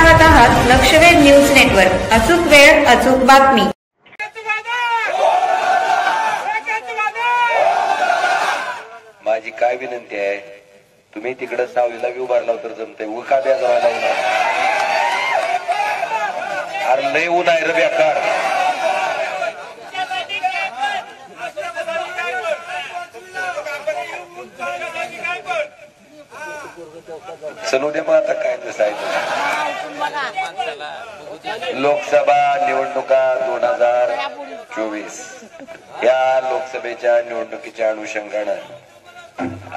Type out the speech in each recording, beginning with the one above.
पाहत आहात लक्षवेध news network. अचूक वेळ अचूक बातमी. माझी काय विनंती आहे, तुम्ही तिकडे सावलीला बी उभारला तर जमतंय, उका ब्या जायला होणार. अरे लय ऊन आहे रे बेकार. चलू दे मग आता काय तसं आहे. लोकसभा निवडणुका 2024 या लोकसभेच्या निवडणुकीच्या अनुषंगानं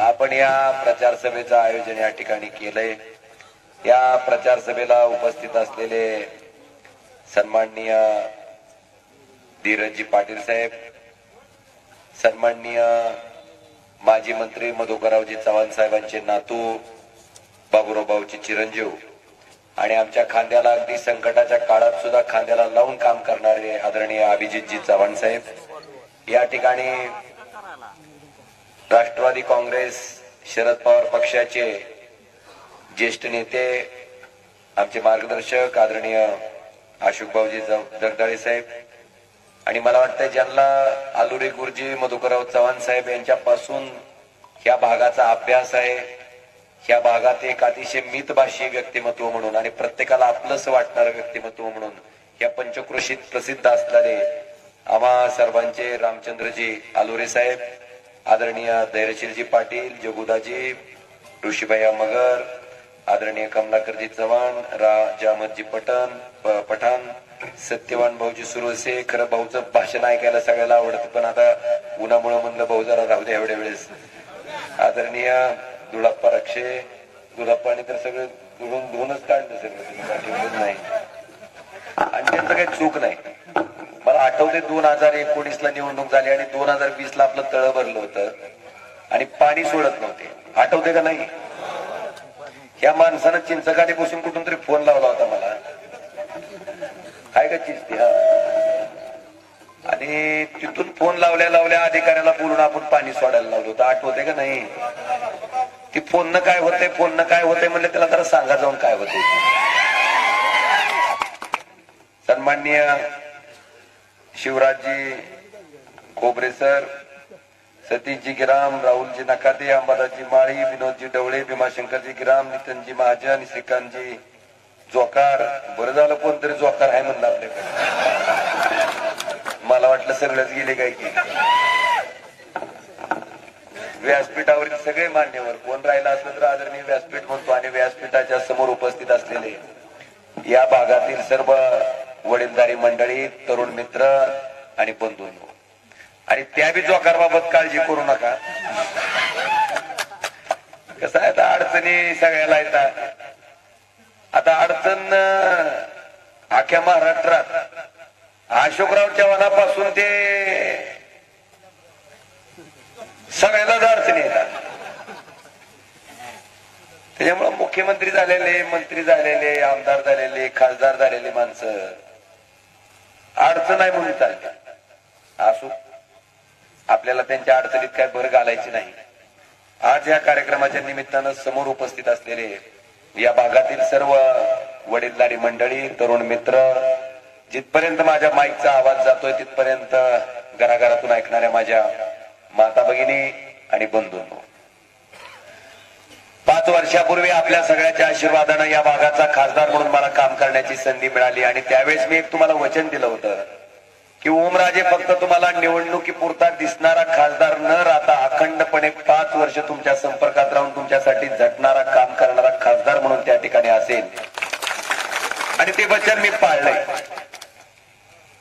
आपण या प्रचार सभेचं आयोजन या ठिकाणी केलंय. या प्रचार सभेला उपस्थित असलेले सन्माननीय धीरजजी पाटील साहेब, सन्माननीय माजी मंत्री मधुकररावजी चव्हाण साहेबांचे नातू बाबूराव भाऊचे चिरंजीव आणि आमच्या खांद्याला अगदी संकटाच्या काळात सुद्धा खांद्याला लावून काम करणारे आदरणीय अभिजितजी चव्हाण साहेब, या ठिकाणी राष्ट्रवादी काँग्रेस शरद पवार पक्षाचे ज्येष्ठ नेते आमचे मार्गदर्शक आदरणीय अशोक भाऊजी जगदाळे साहेब आणि मला वाटतं ज्यांना आलुरे गुरुजी मधुकरराव चव्हाण साहेब यांच्यापासून ह्या भागाचा अभ्यास आहे, ह्या भागात एक अतिशय मितभाषी व्यक्तिमत्व म्हणून आणि प्रत्येकाला आपलंच वाटणारं व्यक्तिमत्व म्हणून या पंचक्रोशीत प्रसिद्ध असणारे आम्हा सर्वांचे रामचंद्रजी आलुरे साहेब, आदरणीय धैर्यशीलजी पाटील, जगुदाजी, ऋषीभैया मगर, आदरणीय कमलाकरजी चव्हाण, राजा अहमदजी पठाण, सत्यवान भाऊजी सुरवसे. खरं भाऊचं भाषण ऐकायला सगळ्याला आवडतं, पण आता उन्हामुळे म्हणलं भाऊ जरा राहू द्या एवढ्या वेळेस. आदरणीय दुळप्पा रक्षे, दुळप्पाने तर सगळं धुवूनच काढलं सगळं नाही आणि त्यांचं काही चूक नाही. मला आठवते 2019 ला निवडणूक झाली आणि 2020 ला आपलं तळ भरलं होतं आणि पाणी सोडत नव्हते. आठवते का नाही? ह्या माणसानं चिंचकाठी बसून कुठून तरी फोन लावला होता मला, काय का चिंचती हा, आणि तिथून फोन लावल्या अधिकाऱ्याला बोलून आपण पाणी सोडायला लावलं होतं. आठवते का नाही? ती फोन काय होते म्हणले त्याला जरा सांगा जाऊन काय होते. सन्माननीय शिवराजजी खोबरे सर, सतीशजी गिराम, राहुलजी नकाते, अंबादासजी माळी, विनोदजी डवळे, भीमाशंकरजी गिराम, नितनजी महाजन, श्रीकांतजी जोकार. बरं झालं कोणतरी जोकार आहे म्हणलं आपल्याकडे, मला वाटलं सगळंच गेले काय की. व्यासपीठावरील सगळे मान्यवर कोण राहिला असलं तर आदरणीय व्यासपीठ म्हणतो आणि व्यासपीठाच्या समोर उपस्थित असलेले या भागातील सर्व वडीलधारी मंडळी, तरुण मित्र आणि बंधूंनो, आणि त्या बी जोकारबाबत काळजी करू नका. कसं आहे आता अडचणी सगळ्याला येतात. आता अडचण अख्ख्या महाराष्ट्रात अशोकराव चव्हाणापासून ते सगळ्यालाच अडचणी येतात. त्याच्यामुळे मुख्यमंत्री झालेले, मंत्री झालेले, आमदार झालेले, खासदार झालेले माणसं अडचण आहे म्हणून चालतात. असो, आपल्याला त्यांच्या अडचणीत काय भर घालायची नाही. आज या कार्यक्रमाच्या निमित्तानं समोर उपस्थित असलेले या भागातील सर्व वडीलधारी मंडळी, तरुण मित्र, जिथपर्यंत माझ्या माईकचा आवाज जातोय तिथपर्यंत घराघरातून ऐकणाऱ्या माझ्या माता भगिनी आणि बंधूंनो, 5 वर्षापूर्वी आपल्या सगळ्याच्या आशीर्वादानं या भागाचा खासदार म्हणून मला काम करण्याची संधी मिळाली आणि त्यावेळेस मी एक तुम्हाला वचन दिलं होतं की ओमराजे फक्त तुम्हाला निवडणुकीपुरता दिसणारा खासदार न राहता अखंडपणे 5 वर्ष तुमच्या संपर्कात राहून तुमच्यासाठी झटणारा, काम करणारा खासदार म्हणून त्या ठिकाणी असेल आणि ते वचन मी पाळलंय.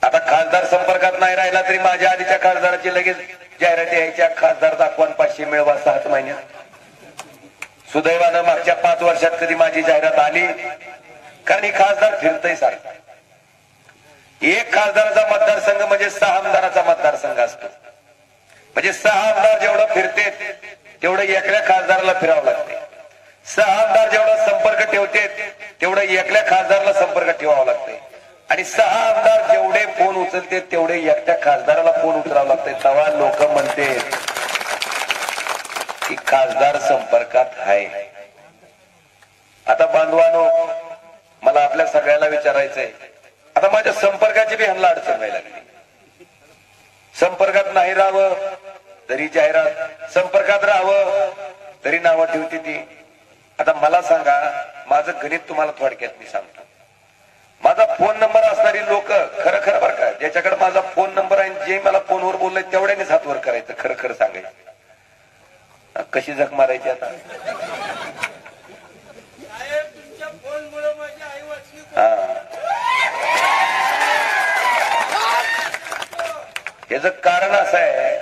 आता खासदार संपर्कात नाही राहिला तरी माझ्या आधीच्या खासदाराची लगेच जाहिराती यायच्या, खासदार दाखवा 500 मिळवा 6 महिन्यात. सुदैवानं मागच्या 5 वर्षात कधी माझी जाहिरात आली, कारण ही खासदार फिरतय सारखा. एक खासदाराचा मतदारसंघ म्हणजे 6 आमदाराचा मतदारसंघ असतो. म्हणजे 6 आमदार जेवढं फिरते तेवढं एकल्या खासदाराला फिरावं लागते. 6 आमदार जेवढा संपर्क ठेवते तेवढं एकल्या खासदाराला संपर्क ठेवावा लागते. आणि 6 आमदार जेवढे फोन उचलते तेवढे एकट्या खासदाराला फोन उचलावं लागते. तेव्हा लोक म्हणते की खासदार संपर्कात आहे. आता बांधवानो, मला आपल्या सगळ्याला विचारायचंय, आता माझ्या संपर्काची बी ह्यांना अडचण व्हायला लागली. संपर्कात नाही राहावं तरी जाहिरात, संपर्कात राहावं तरी नावं ठेवते ती. आता मला सांगा, माझं गणित तुम्हाला थोडक्यात मी सांगतो. माझा फोन नंबर असणारी लोक, खरं खरं बरं का, ज्याच्याकडे माझा फोन नंबर आहे, जे मला फोनवर बोललंय तेवढ्यानेच हात वर करायचं, खरं खरं सांगायचं. कशी जग मारायची आता? याच कारण असं आहे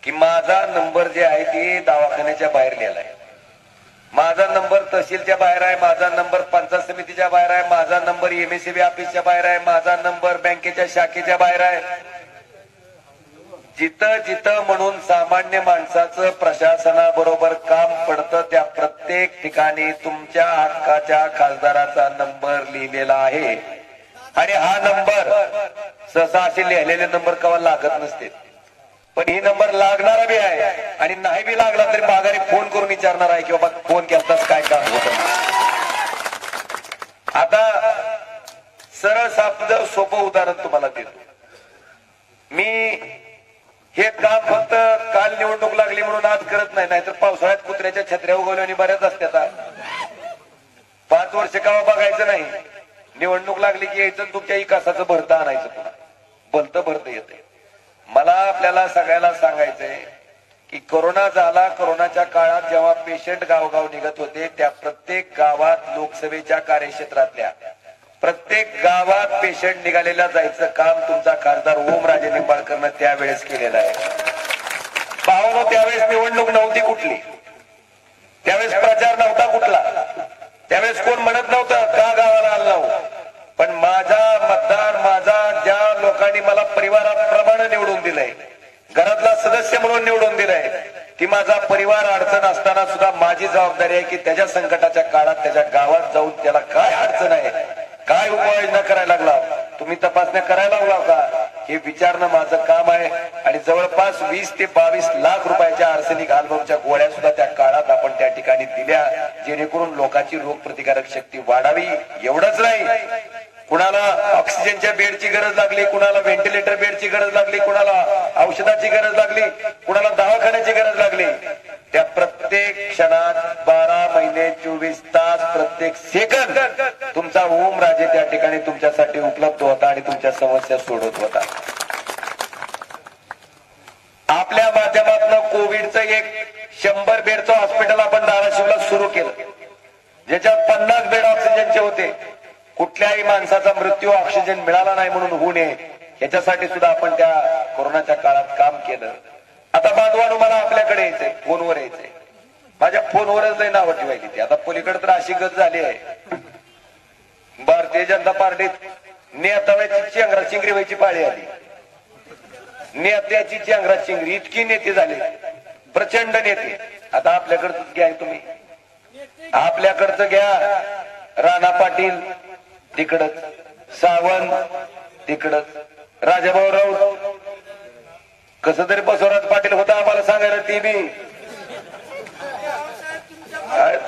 की माझा नंबर जे आहे ते दवाखान्याच्या बाहेर लिहिलाय, माझा नंबर तहसीलच्या बाहेर आहे, माझा नंबर पंचायत समितीच्या बाहेर आहे, माझा नंबर MSCB ऑफिसच्या बाहेर आहे, माझा नंबर बँकेच्या शाखेच्या बाहेर आहे. जिथं जिथं म्हणून सामान्य माणसाचं प्रशासनाबरोबर काम पडतं त्या प्रत्येक ठिकाणी तुमच्या हक्काच्या खासदाराचा नंबर लिहिलेला आहे. आणि हा नंबर सहसा असे लिहिलेले नंबर कवा लागत नसते, पण ही नंबर लागणारा बी आहे. आणि नाही बी लागला तरी माघारी फोन करून विचारणार आहे की बाबा फोन केलतास काय काम होत. आता सरळ साधं सोपं उदाहरण तुम्हाला देतो. मी हे काम फक्त काल निवडणूक लागली म्हणून आज करत नाही, नाहीतर पावसाळ्यात कुत्र्याच्या छत्र्या उगवल्या आणि बऱ्याच असतात. 5 वर्ष कावा बघायचं नाही, निवडणूक लागली की यायचं तुमच्या इकासाचं भरतं आणायचं, पुन्हा भलतं येते. मला आपल्याला सगळ्याला सांगायचंय की कोरोना झाला, कोरोनाच्या काळात जेव्हा पेशंट गावगाव निघत होते, त्या प्रत्येक गावात लोकसभेच्या कार्यक्षेत्रातल्या प्रत्येक गावात पेशंट निघालेला जायचं काम तुमचा खासदार ओमराजे निंबाळकरनं त्यावेळेस केलेलं आहे. पाहुणो, त्यावेळेस निवडणूक नव्हती कुठली, त्यावेळेस प्रचार नव्हता कुठला, त्यावेळेस कोण म्हणत नव्हतं का गावाला आला हो. पण माझा मतदार, माझा ज्या लोकांनी मला परिवाराप्रमाणे निवडून दिलंय, घरातला सदस्य म्हणून निवडून दिलंय, की माझा परिवार अडचण असताना सुद्धा माझी जबाबदारी आहे की त्याच्या संकटाच्या काळात त्याच्या गावात जाऊन त्याला काय अडचण आहे, काय उपाययोजना करायला लागला, तुम्ही तपासण्या करायला लागला का, हे विचारणं माझं काम आहे. आणि जवळपास 20 ते 22 लाख रुपयाच्या आर्सेनिक अल्बमच्या गोळ्या सुद्धा त्या काळात आपण त्या ठिकाणी दिल्या, जेणेकरून लोकांची रोगप्रतिकारक शक्ती वाढावी. एवढंच नाही, कुणाला ऑक्सिजनच्या बेडची गरज लागली, कुणाला व्हेंटिलेटर बेडची गरज लागली, कुणाला औषधाची गरज लागली, कुणाला दवाखान्याची गरज लागली, त्या प्रत्येक क्षणात 12 महिने 24 तास प्रत्येक सेकंद तुमचा ओमराजे त्या ठिकाणी तुमच्यासाठी उपलब्ध होता आणि तुमच्या समस्या सोडवत होता. आपल्या माध्यमातून कोविडचं एक 100 बेडचं हॉस्पिटल आपण धाराशिवला सुरू केलं, ज्याच्यात 50 बेड ऑक्सिजनचे होते. कुठल्याही माणसाचा मृत्यू ऑक्सिजन मिळाला नाही म्हणून होऊ नये याच्यासाठी सुद्धा आपण त्या कोरोनाच्या काळात काम केलं. आता बांधवानो, मला आपल्याकडे यायचंय, फोनवर यायचंय, माझ्या फोनवरच लय नावं ठेवायची ती. आता पलीकडे तर अशी गत झाली आहे, भारतीय जनता पार्टीत नेत्याची चेंगरा चिंगरी व्हायची पाळी आली. नेत्याची चेंगरा चिंगरी, इतकी नेते झाले, प्रचंड नेते. आता आपल्याकडचं घ्या, तुम्ही आपल्याकडचं घ्या, राणा पाटील तिकडच, सावंत तिकडच, राजाभाऊ राऊत, कसं तरी बसवराज पाटील होता आम्हाला सांगायला, ती बी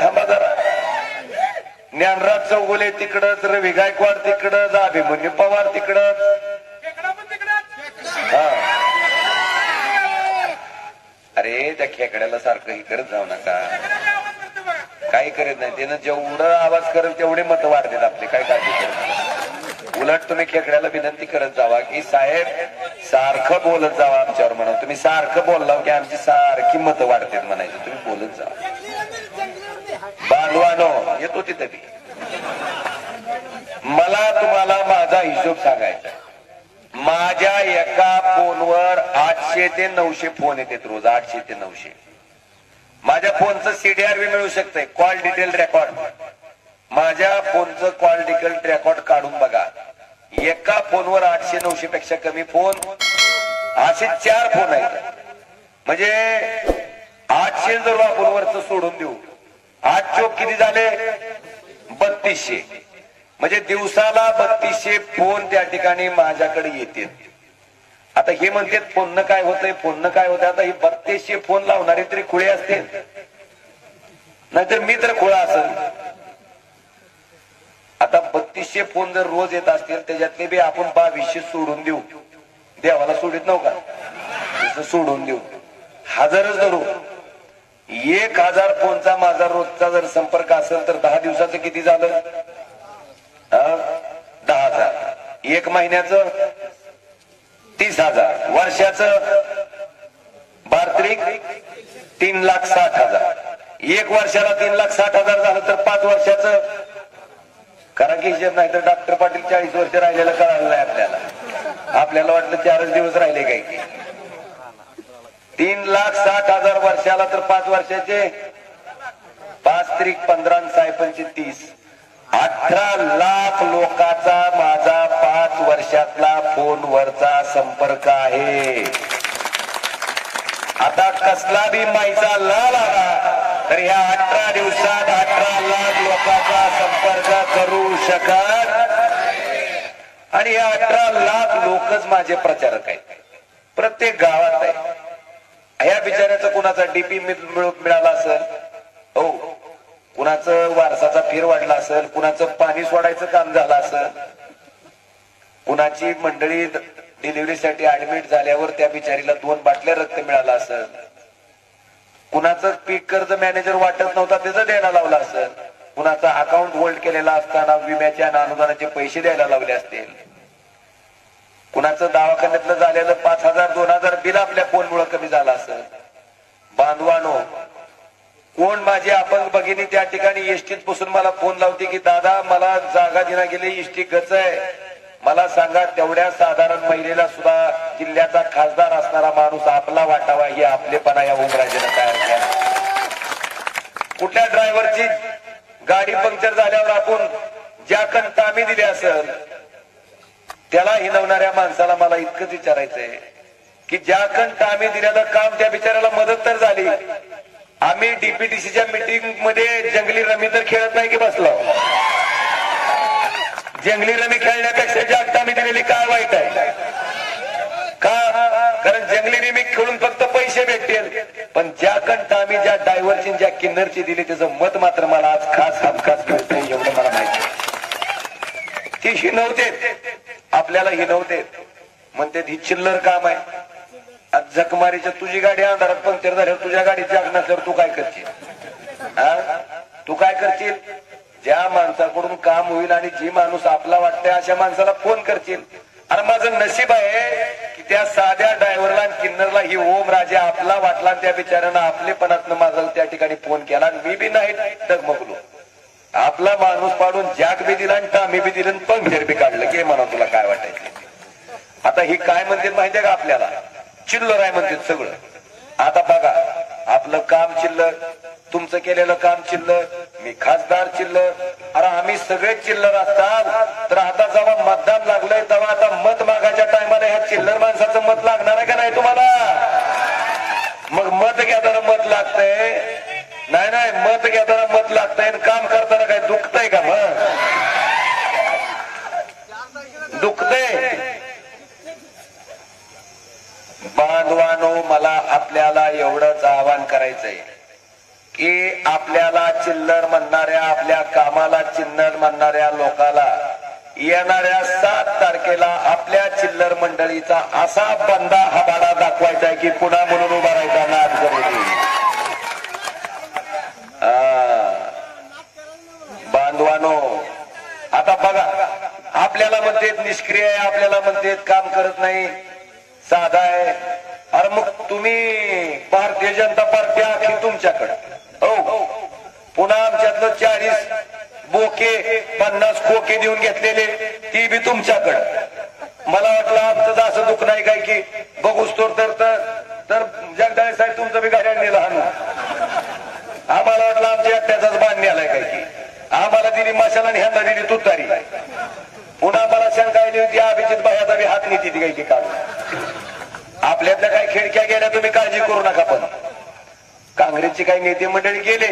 थांबा जरा, ज्ञानराज चौगुले तिकडच, रवी गायकवाड तिकडच, अभिमन्यू पवार तिकडच. अरे त्या खेकड्याला सारखं ही करत जाऊ नका, काही करत नाही, त्यानं जेवढं आवाज करेल तेवढे मतं वाढतात आपले, काय काळजी करत. उलट तुम्ही खेकड्याला विनंती करत जावा की साहेब सारखं बोलत जावा आमच्यावर, म्हणा तुम्ही सारखं बोलला की आमची सारखी मतं वाढतात म्हणायचं, तुम्ही बोलत जावा. बांधवानो, येतो तिथे ती. मला तुम्हाला माझा हिशोब सांगायचा, माझ्या एका फोनवर 800 ते 900 फोन येतात रोज, 800 ते 900. माझ्या फोनचं CDR बी मिळू शकतंय, कॉल डिटेल रेकॉर्ड. माझ्या फोनचं कॉल डिटेल रेकॉर्ड काढून बघा, एका फोनवर 800-900 पेक्षा कमी फोन, असे 4 फोन आहेत. म्हणजे 800 जर आपण वरच सोडून देऊ, 8 चोक किती झाले, 3200. म्हणजे दिवसाला 3200 फोन त्या ठिकाणी माझ्याकडे येतील. आता हे म्हणतात फोननं काय होतंय, फोननं काय होतंय. आता ही 3200 फोन लावणारे तरी खुळे असतील, नाहीतर मी तर खुळा असेल. आता आता 3200 फोन जर रोज येत असतील त्याच्यातले बी आपण 2200 सोडून देऊ. देवाला सोडित नव्हता सोडून देऊ. हजारच धरू. 1000 फोनचा माझा रोजचा जर संपर्क असेल तर 10 दिवसाचं किती झालं? 10,000. 1 महिन्याचं 30,000. वर्षाचं 12 3,60,000. 1 वर्षाला 3,60,000 झालं तर 5 वर्षाचं करा की हिशेब. नाही तर डॉक्टर पाटील 40 वर्ष राहिलेलं कळालं नाही आपल्याला. आपल्याला वाटलं 4च दिवस राहिले काही. 3,60,000 वर्षाला तर 5 वर्षाचे 5 त्रिक 15 6 30. 18 लाख लोकांचा माझा 5 वर्षातला फोनवरचा संपर्क आहे. आता कसला बी माईचा लाल आला तर ह्या 18 दिवसात 18 लाख लोकांचा संपर्क करू शकत. आणि या 18 लाख लोकच माझे प्रचारक आहेत. प्रत्येक गावात आहे. ह्या बिचाऱ्याचं कुणाचा डीपी मिळाला असेल, हो, कुणाचं वारसाचा फेर वाढला असेल, कुणाचं पाणी सोडायचं काम झालं असेल, कुणाची मंडळी डिलिव्हरीसाठी ऍडमिट झाल्यावर त्या बिचारीला 2 बाटल्या रक्त मिळाला असेल, कुणाचं पीक कर्ज मॅनेजर वाटत नव्हता त्याचं द्यायला लावलं असेल, कुणाचा अकाउंट होल्ड केलेला असताना विम्याच्या आणि अनुदानाचे पैसे द्यायला लावले असतील, कुणाचं दवाखान्यातलं झालेलं 5,000 2,000 बिल आपल्या फोनमुळे कमी झालं असेल. बांधवानो, कोण माझे अपंग भगिनी त्या ठिकाणी एसटीत बसून मला फोन लावते की दादा मला जागा दिना गेली, एसटी गच आहे, मला सांगा. तेवढ्या साधारण महिलेला सुद्धा जिल्ह्याचा खासदार असणारा माणूस आपला वाटावा ही आपलेपणा या ओमराजेनं तयार केला. कुठल्या ड्रायव्हरची गाडी पंक्चर झाल्यावर आपण ज्या कण तामी दिली असेल त्याला हिनवणाऱ्या माणसाला मला इतकंच विचारायचंय की ज्या कण तामी दिलेलं काम त्या बिचाऱ्याला मदत तर झाली. आम्ही डीपीटीसीच्या मीटिंग मध्ये जंगली रमी तर खेळत नाही की बसलो. जंगली रमी खेळण्यापेक्षा ज्या तामी दिलेली काय वाईट आहे का? कारण जंगली रमी खेळून फक्त पैसे भेटतील, पण ज्या कण तामी ज्या ड्रायव्हरची ज्या किन्नरची दिली त्याचं मत मात्र मला आज खास हमखास कळतंय. एवढं मला माहिती. ती हिनवते, आपल्याला हिनवते, म्हणते ही चिल्लर काम आहे. आज जखमारीच्या तुझी गाडी अंधारात पंक्चर झाल्यावर तुझ्या गाडीची आग नसल्यावर तू काय करशील? तू काय करशील? ज्या माणसाकडून काम होईल आणि जी माणूस आपला वाटतंय अशा माणसाला फोन करशील. आणि माझं नशीब आहे की त्या साध्या ड्रायव्हरला किन्नरला ही ओमराजे आपला वाटला. त्या बिचाऱ्यानं आपलेपणातनं माझा त्या ठिकाणी फोन केला आणि मी बी नाही डगमगलो. आपला माणूस पाडून जॅक बी दिला आणि टामी बी दिलं आणि पंक्चर बी काढलं की म्हणा तुला काय वाटायचं. आता ही काय म्हणते माहितीये का? आपल्याला चिल्लर आहे म्हणते सगळं. आता बघा, आपलं काम चिल्लर, तुमचं केलेलं काम चिल्लर, मी खासदार चिल्लर. अरे आम्ही सगळे चिल्लर असतात तर आता जेव्हा मतदान लागलंय तेव्हा आता मत मागायच्या टायमाला ह्या चिल्लर माणसाचं मत लागणार आहे का नाही तुम्हाला? मग मत घेताना मत लागतंय? नाही नाही, मत घेताना मत लागतंय. काम करताना काय दुखतंय का? मग दुखतंय. बांधवानो, मला आपल्याला एवढंच आवाहन करायचंय की आपल्याला चिल्लर म्हणणाऱ्या, आपल्या कामाला चिल्लर म्हणणाऱ्या लोकाला येणाऱ्या 7 तारखेला आपल्या चिल्लर मंडळीचा असा बंदा हबाडा दाखवायचा आहे की पुन्हा म्हणून उभा राहायचा नाद करू. बांधवानो, आता बघा, आपल्याला म्हणते निष्क्रिय आहे, आपल्याला म्हणते काम करत नाही, साधा आहे. अरे मग तुम्ही भारतीय जनता पार्टी आखी तुमच्याकडे, हो, पुन्हा आमच्यातलं 40 बोके 50 खोके देऊन घेतलेले ती बी तुमच्याकडे. मला वाटलं आमचं असं दुःख नाही काय की बघूच तर जगदाळे साहेब तुमचं बी गाड्या नेलं आणून. आम्हाला वाटलं आमच्या एकट्याचाच बांधणी आलाय काय की आम्हाला दिली मशाला आणि ह्यांना दिली तुतारी. पुन्हा मला शंका आली होती अभिजित भाईचा बी हात नीती काय की काढून. आपल्यातल्या काही खिडक्या गेल्या तुम्ही काळजी करू नका, पण काँग्रेसची काही नेते मंडळी गेले.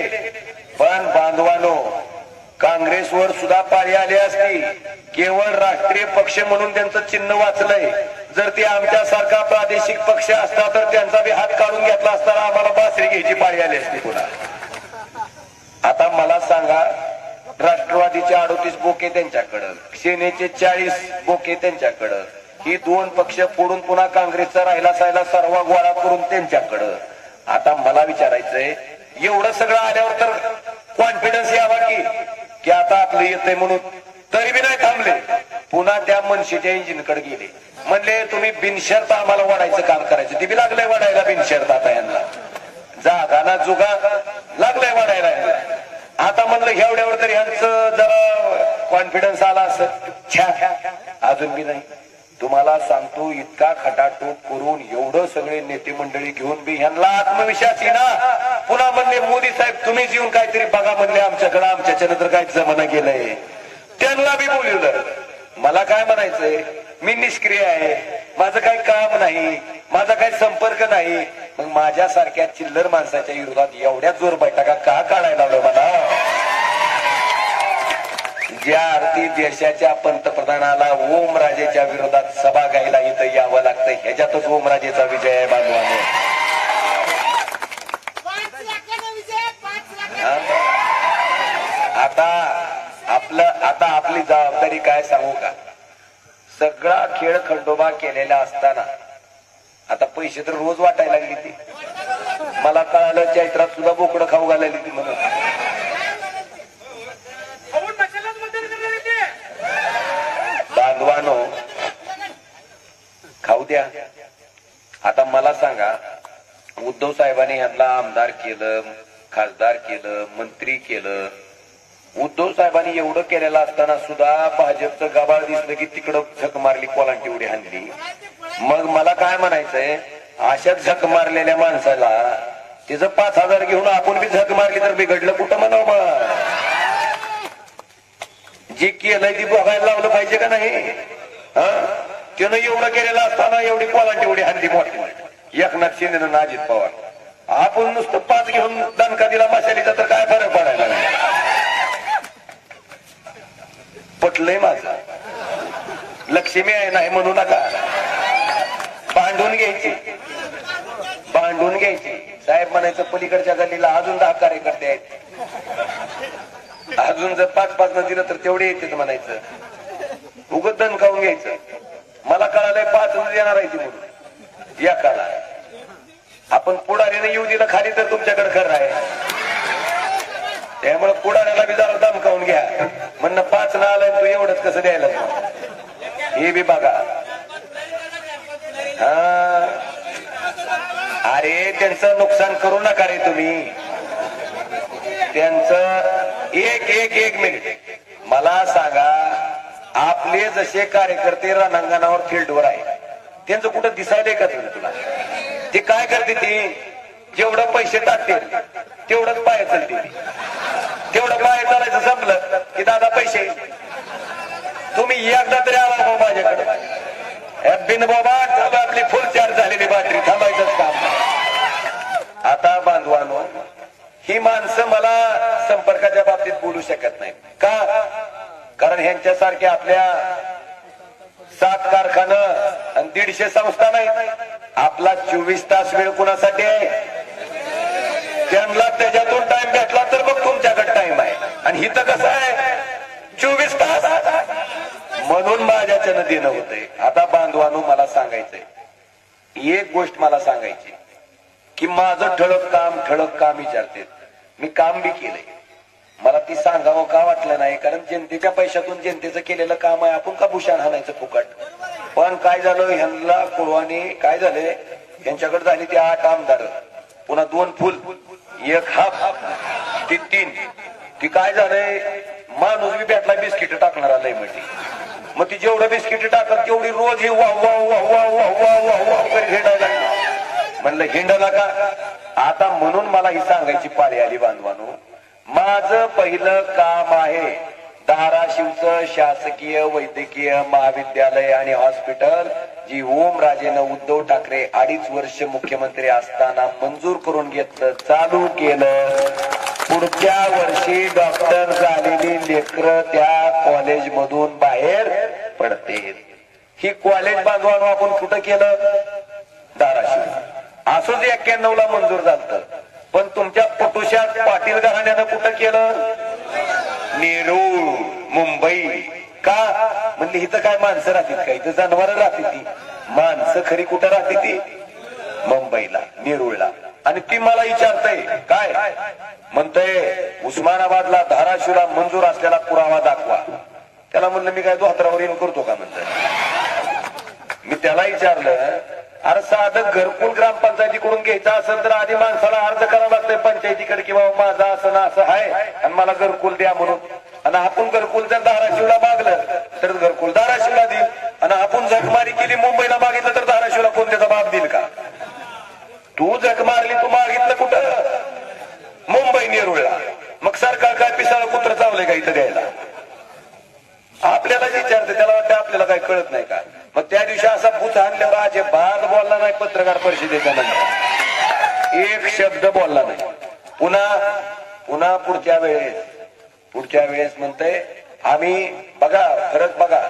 पण बांधवानो, काँग्रेसवर सुद्धा पाळी आली असती. केवळ राष्ट्रीय पक्ष म्हणून त्यांचं चिन्ह वाचलंय. जर ते आमच्यासारखा प्रादेशिक पक्ष असता तर त्यांचा बी हात काढून घेतला असताना आम्हाला बासरी घ्यायची पाळी आली असती पुन्हा. आता मला सांगा, राष्ट्रवादीचे 38 बोके त्यांच्याकडं, सेनेचे 40 बोके त्यांच्याकडं, ही 2 पक्ष फोडून पुन्हा काँग्रेसचा राहिला सायला सर्व गोळा करून त्यांच्याकडं. आता मला विचारायचंय, एवढं सगळं आल्यावर तर कॉन्फिडन्स यावा की आता आपलं येतंय म्हणून, तरी बी नाही थांबले. पुन्हा त्या मनसेच्या इंजिनकडे गेले, म्हणले तुम्ही बिनशर्त आम्हाला वाढायचं काम करायचं. ती बी लागलंय वाढायला बिनशर्त. आता यांना जागा जुगा लागलंय वाढायला. आता म्हणलं एवढ्यावर तरी ह्यांचं जरा कॉन्फिडन्स आला असं, अजून बी नाही. तुम्हाला सांगतो, इतका खटाटोप करून एवढं सगळे नेते मंडळी घेऊन बी ह्यांना आत्मविश्वास ना. पुन्हा म्हणले मोदी साहेब तुम्हीच येऊन काहीतरी बघा म्हणले आमच्याकडे, आमच्याच्यानं तर काय जमाना गेलंय. त्यांना बी बोलवलं. मला काय म्हणायचंय, मी निष्क्रिय आहे, माझं काही काम नाही, माझा काही संपर्क नाही. मग माझ्यासारख्या चिल्लर माणसाच्या विरोधात एवढ्या जोर बैठका का काढायला लावलं मला? ज्या अर्थी देशाच्या पंतप्रधानाला ओमराजेच्या विरोधात सभा घ्यायला इथं यावं लागतं, ह्याच्यातच ओमराजेचा विजय आहे बांधवाने. आता आपली जबाबदारी काय सांगू का? सगळा खेळ खंडोबा केलेला असताना आता पैसे तर रोज वाटायला लागली ती. मला कळालं चैत्रात सुद्धा बोकडं खाऊ घालायली ती म्हणून. बांधवानो खाऊ द्या. आता मला सांगा, उद्धव साहेबांनी यांना आमदार केलं, खासदार केलं, मंत्री केलं. उद्धव साहेबांनी एवढं केलेलं असताना सुद्धा भाजपचं गबाळ दिसलं की तिकडं झक मारली, कोलांटी उडी हाणली. मग मला काय म्हणायचंय, अशाच झक मारलेल्या माणसाला तिचं 5,000 घेऊन आपण बी झक मारली तर बिघडलं कुठं म्हणावं? मग जे केलंय ती बघायला लावलं पाहिजे का नाही? त्यानं एवढं केलेलं असताना एवढी कोलांटी उडी हाणली मोठी एकनाथ शिंदे आणि अजित पवार. आपण नुसतं 5 घेऊन दणका दिला मशालीचा तर काय फरक पडायला नाही. पटलंय माझं. लक्ष्मी आहे नाही म्हणू नका. भांडून घ्यायची. साहेब म्हणायचं पलीकडच्या गल्लीला अजून 10 कार्यकर्ते आहेत, अजून जर 5-5 न दिलं तर तेवढे येते म्हणायचं. उगत दण खाऊन घ्यायचं. मला कळालंय 5 देणार आहे ती म्हणून एकाला. आपण पुढारीने येऊ दिलं खाली तर तुमच्याकडे खरं आहे. त्यामुळे पुढाऱ्याला बी जरा दम खाऊन घ्या. म्हणणं 5 ना आलाय तू एवढंच कसं द्यायला, हे बी बघा. अरे त्यांचं नुकसान करू नका रे तुम्ही. त्यांचं एक मिनिट मला सांगा, आपले जसे कार्यकर्ते रणांगणावर फील्डवर आहे त्यांचं कुठं दिसायलंय का तुला? ते काय करते, ती जेवढं पैसे टाकतील तेवढंच पाय चालते. तेवढं पाय चालायचं संपलं की दादा पैसे. तुम्ही एकदा तरी आला हो माझ्याकडे, बिन बाबा आपली फुल चार्ज झालेली बॅटरी, थांबायचंच काम. आता बांधवानो, ही माणसं मला संपर्काच्या बाबतीत बोलू शकत नाही का? कारण ह्यांच्यासारख्या आपल्या 7 कारखानं आणि 150 संस्था नाही. आपला 24 तास वेळ कुणासाठी आहे? त्यांना त्याच्यातून टाइम भेटला तर मग तुमच्याकडे टाइम आहे. आणि हिथं कसं आहे 24 तास, म्हणून माझ्याच्यानं देणं होतंय. आता बांधवानो मला सांगायचंय, एक गोष्ट मला सांगायची की माझं ठळक काम विचारते. मी काम बी केलंय, मला ती सांगावं का वाटलं नाही, कारण जनतेच्या पैशातून जनतेचं केलेलं काम आहे. आपण का भूषण हाणायचं फुकट? पण काय झालं, ह्यांना कुळवाने काय झाले, यांच्याकडे झाली ती 8 आमदार, पुन्हा 2 फुल, 1 हाफ, ती 3. ती काय झालंय, माणूस बी भेटला बिस्किट टाकणार लय म्हटली. मग ती जेवढं बिस्किट टाकत तेवढी रोज ही वाह वाह वाह वाह वाह वाह वाह वाह करी हिंडायला लागली. म्हणलं हिंडला का आता? म्हणून मला ही सांगायची पाळी आली बांधवानो, माझं पहिलं काम आहे धाराशिवचं शासकीय वैद्यकीय महाविद्यालय आणि हॉस्पिटल, जी ओमराजेनं उद्धव ठाकरे 2.5 वर्ष मुख्यमंत्री असताना मंजूर करून घेतलं, चालू केलं. पुढच्या वर्षी डॉक्टर झालेली लेकरं त्या कॉलेज मधून बाहेर पडतील. ही कॉलेज बांधवानो आपण कुठं केलं? धाराशिव. असंच 91 ला मंजूर झालं. पण तुमच्या पटुशात पाटील घराण्यानं कुठं केलं? नेरूळ मुंबई का म्हणली इथं काय माणसं राहतील का इथं जनावरं राहते ती माणसं खरी कुठं राहते ती मुंबईला नेरूळला आणि ती मला विचारतय काय म्हणतय उस्मानाबादला धाराशिवला मंजूर असलेला पुरावा दाखवा त्याला म्हणलं मी काय धोत्रावर येऊन करतो का म्हणलं मी त्याला विचारलं अरे साधं घरकुल ग्रामपंचायतीकडून घ्यायचं असेल तर आधी माणसाला अर्ज करावा लागतोय पंचायतीकडे किंवा माझा असं ना असं आहे आणि मला घरकुल द्या म्हणून आणि आपण घरकुल जर धाराशिवला मागलं तर घरकुल धाराशिवला देईल आणि आपण झकमारी केली मुंबईला मागितलं तर धाराशिवला कोण त्याचा बाप देईल का तू झक मारली तू मागितलं कुठं मुंबई नेरूळला मग सरकार काय पिसाळ कुत्र चावलंय का इथं द्यायला आपल्याला विचारते त्याला वाटतं आपल्याला काही कळत नाही का मग त्या दिवशी असा भूत आणल्यावर अजिबात बोलला नाही पत्रकार परिषदेच्या नंतर एक शब्द बोलला नाही पुन्हा पुढच्या वेळेस म्हणतंय आम्ही बघा फरक बघा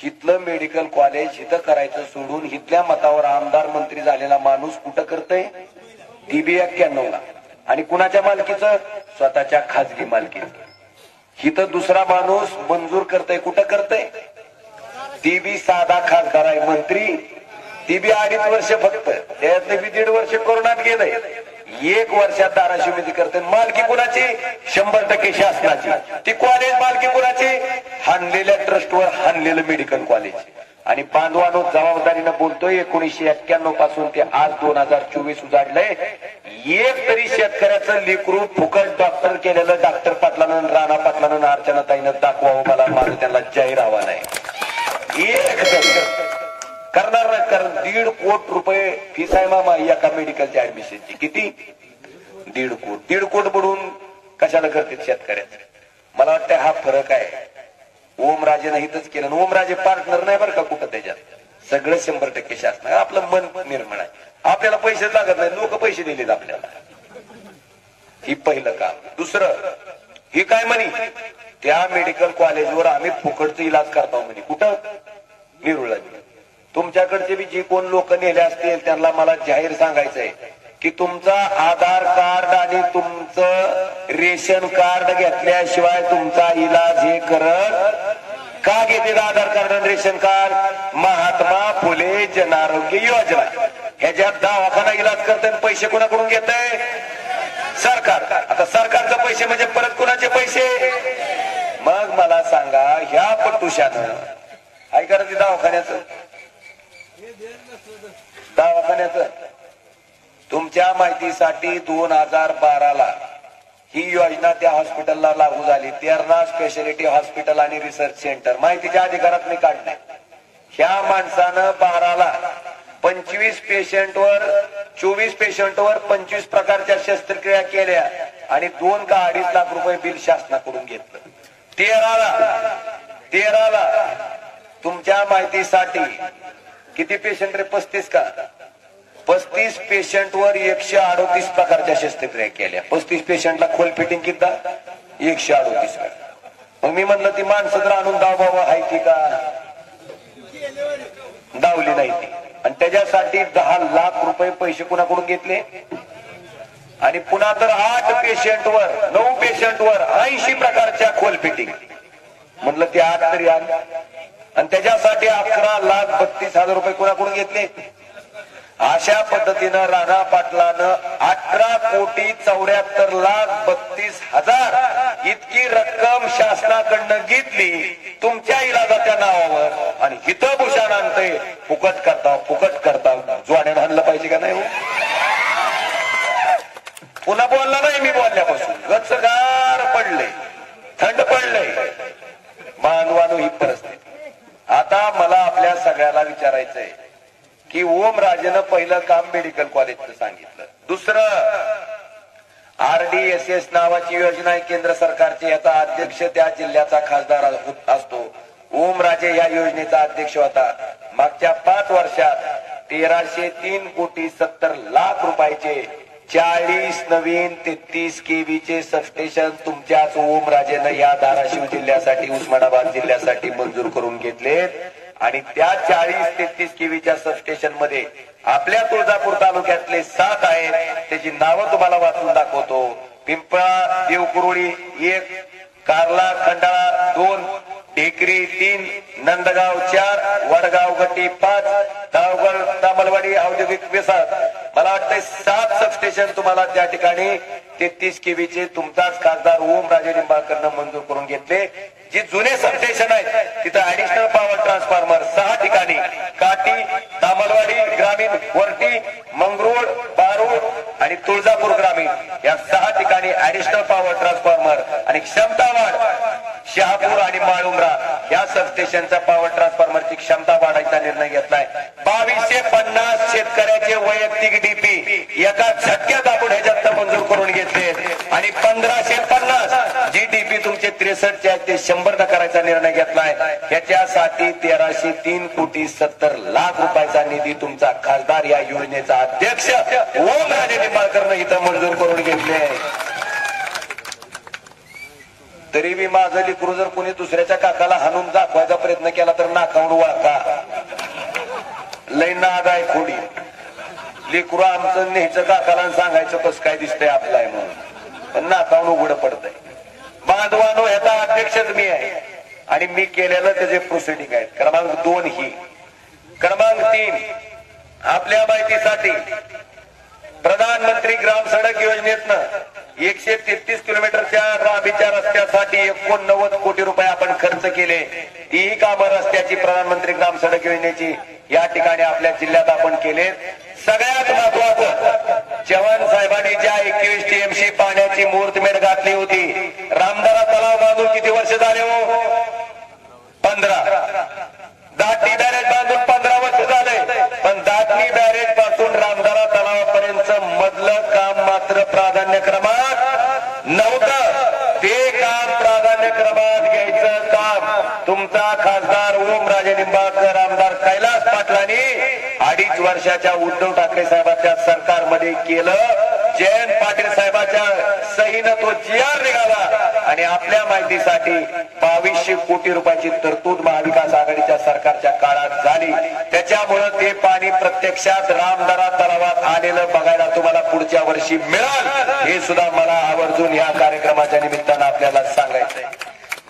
हिथलं मेडिकल कॉलेज हिथं करायचं सोडून हिथल्या मतावर आमदार मंत्री झालेला माणूस कुठं करतय TB 91 ला आणि कुणाच्या मालकीचं स्वतःच्या खाजगी मालकीचं हिथं दुसरा माणूस मंजूर करतय कुठं करतय TB साधा खासदार आहे मंत्री TB 2.5 वर्ष फक्त त्यातले 1.5 वर्ष कोरोनात गेलंय 1 वर्षात धाराशिवमध्ये करते मालकी कुणाची 100% शासनाची ती कॉलेज मालकी कुणाची हाणलेल्या ट्रस्टवर हाणलेलं मेडिकल कॉलेज आणि बांधवानो जबाबदारीनं बोलतोय 1991 पासून ते आज 2024 उजाडलंय एक तरी शेतकऱ्याचं लेकरू फुकट डॉक्टर केलेलं डॉक्टर पाटलानं राणा पाटलानं अर्चनाताईनं दाखवावं मला माझं त्यांना जाहीर आव्हान आहे एक तरी करणार नाही कारण 1.5 कोटी रुपये फीस आहे मामा एका मेडिकलच्या ऍडमिशनची किती 1.5 कोटी बुडून कशाला करते शेतकऱ्याचं मला वाटतं हा फरक आहे ओमराजेनं हितच केलं ओमराजे पार्टनर नाही बरं का कुठं त्याच्यात सगळं 100% शासन आपलं मन निर्मळ आहे आपल्याला पैसे लागत नाही लोक पैसे दिलेत आपल्याला ही पहिलं काम दुसरं ही काय म्हणी त्या मेडिकल कॉलेजवर आम्ही फुकटचा इलाज करतो म्हणे कुठं नेरूळला तुमच्याकडचे बी जे कोण लोक नेले असतील त्यांना मला जाहीर सांगायचंय की तुमचा आधार कार्ड आणि तुमचं रेशन कार्ड घेतल्याशिवाय तुमचा इलाज हे करत का घेते आधार कार्ड आणि रेशन कार्ड महात्मा फुले जन आरोग्य योजना ह्याच्यात दवाखाना इलाज करताय पैसे कोणाकडून घेत आहे सरकार आता सरकारचे पैसे म्हणजे परत कुणाचे पैसे मग मला सांगा ह्या पट्टुशानं ऐका ना ते दवाखान्याचं तुमच्या माहितीसाठी 2012 ही योजना त्या हॉस्पिटलला लागू झाली तेरणा स्पेशालिटी हॉस्पिटल आणि रिसर्च सेंटर माहितीच्या अधिकारात मी काढले ह्या माणसानं 12 25 पेशंटवर 24 पेशंटवर 25 प्रकारच्या शस्त्रक्रिया केल्या आणि 2 का 2.5 लाख रुपये बिल शासनाकडून घेतलं 13 तुमच्या माहितीसाठी किती पेशंट रे 35 का 35 पेशंटवर 138 प्रकारच्या शस्त्रक्रिया केल्या 35 पेशंटला खोल फिटिंग किती 138 मग मी म्हणलं ती माणसं तर आणून दाबावा आहे की का दावली नाही ती आणि त्याच्यासाठी 10 लाख रुपये पैसे कुणाकडून घेतले आणि पुन्हा तर 8 पेशंटवर 9 पेशंटवर 80 प्रकारच्या खोल फिटिंग म्हणलं ते 8 तरी आण आणि त्याच्यासाठी 11,32,000 रुपये कुणाकडून घेतले अशा पद्धतीनं राणा पाटलानं 18,74,32,000 इतकी रक्कम शासनाकडनं घेतली तुमच्या इलाजाच्या नावावर आणि हितभूषण आणते फुकट करता जोड्यानं आणलं पाहिजे का नाही पुन्हा बोलला नाही मी बोलल्यापासून गचगार पडले थंड पडले बांधवानो ही परिस्थिती आता मला आपल्या सगळ्याला विचारायचंय की ओमराजेनं पहिलं काम मेडिकल कॉलेजचं सांगितलं दुसरं RDSS नावाची योजना आहे केंद्र सरकारची याचा अध्यक्ष त्या जिल्ह्याचा खासदार असतो ओमराजे या योजनेचा अध्यक्ष होता मागच्या 5 वर्षात 1,303,70,00,000 रुपयाचे 40 नवीन 33 केवीचे सबस्टेशन तुमच्याच ओमराजेनं या धाराशिव जिल्ह्यासाठी उस्मानाबाद जिल्ह्यासाठी मंजूर करून घेतलेत आणि त्या 40-33 केवीच्या सबस्टेशन मध्ये आपल्या तुळजापूर तालुक्यातले 7 आहेत त्याची नावं तुम्हाला वाचून दाखवतो पिंपळा देवकुरुळी 1 कारला खंडाळा 2, टेकरी 3, नंदगाव 4, वडगाव गट्टी 5, तावगड तामलवाडी औद्योगिक वसाहत, मला वाटतं 7 सबस्टेशन तुम्हाला त्या ठिकाणी 33 केवीचे तुमचाच खासदार ओमराजे निंबाळकरनं मंजूर करून घेतले. जे जुने सबस्टेशन आहेत तिथं ऍडिशनल पॉवर ट्रान्सफॉर्मर 6 ठिकाणी, काटी, तामलवाडी ग्रामीण, वरटी, मंगरुळ, बारूड आणि तुळजापूर ग्रामीण या 6 ठिकाणी ऍडिशनल पॉवर ट्रान्सफॉर्मर आणि क्षमता वाढ शहापूर आणि माळुंब्रा या सबस्टेशनचा पॉवर ट्रान्सफॉर्मरची क्षमता वाढायचा निर्णय घेतलाय. 2250 शेतकऱ्याचे वैयक्तिक डीपी एका झटक्यात आपण ह्याच्यात मंजूर करून घेतले आणि 1550 जी डीपी तुमचे 63 आहेत ते 100 करायचा निर्णय घेतलाय. ह्याच्यासाठी 1303 कोटी 70 लाख रुपयाचा निधी तुमचा खासदार या योजनेचा अध्यक्ष ओमराजे निंबाळकरनं इथं मंजूर करून घेतले. तरी बी माझं लेकरू जर कोणी दुसऱ्याच्या काकाला हाणून दाखवायचा प्रयत्न केला तर नाकावून वळका. लय नाद आहे खोडी. लेकरू आमचं न्यायचं काकाला सांगायचं कसं काय दिसतंय आपलाय म्हणून, पण नाकावून उघड पडतंय. बांधवानो ह्याचा अध्यक्षच मी आहे आणि मी केलेलं त्याचे प्रोसिडिंग आहेत. क्रमांक 2 ही. क्रमांक 3 आपल्या माहितीसाठी प्रधानमंत्री ग्राम सडक योजनेतनं 133 किलोमीटरच्या लांबीच्या रस्त्यासाठी 89 कोटी रुपये आपण खर्च केले. ही कामं रस्त्याची प्रधानमंत्री ग्राम सडक योजनेची या ठिकाणी आपल्या जिल्ह्यात आपण केले. सगळ्यात महत्वाचं चव्हाण साहेबांनी ज्या 21 टीएमसी पाण्याची मुहूर्तमेढ घातली होती, रामदारा तलाव बांधून किती वर्ष झाले हो? 15. दाटणी बॅरेज बांधून 15 वर्ष झाले, पण दाटणी बॅरेज पासून रामदारा तलावापर्यंत मधलं काम मात्र प्राधान्य क्रमात नव्हतं. ते काम प्राधान्य क्रमात घ्यायचं काम तुमचा खासदार ओमराजे निंबाळकर, आमदार कैलास पाटलांनी 2.5 वर्षाच्या उद्धव ठाकरे साहेबांच्या सरकारमध्ये केलं. जयंत पाटील साहेबांच्या सहीनं तो GR निघाला आणि आपल्या माहितीसाठी 2200 कोटी रुपयाची तरतूद महाविकास आघाडीच्या सरकारच्या काळात झाली. त्याच्यामुळे ते पाणी प्रत्यक्षात रामदारा तलावात आलेलं बघायला तुम्हाला पुढच्या वर्षी मिळाल, हे सुद्धा मला आवर्जून या कार्यक्रमाच्या निमित्तानं आपल्याला सांगायचंय.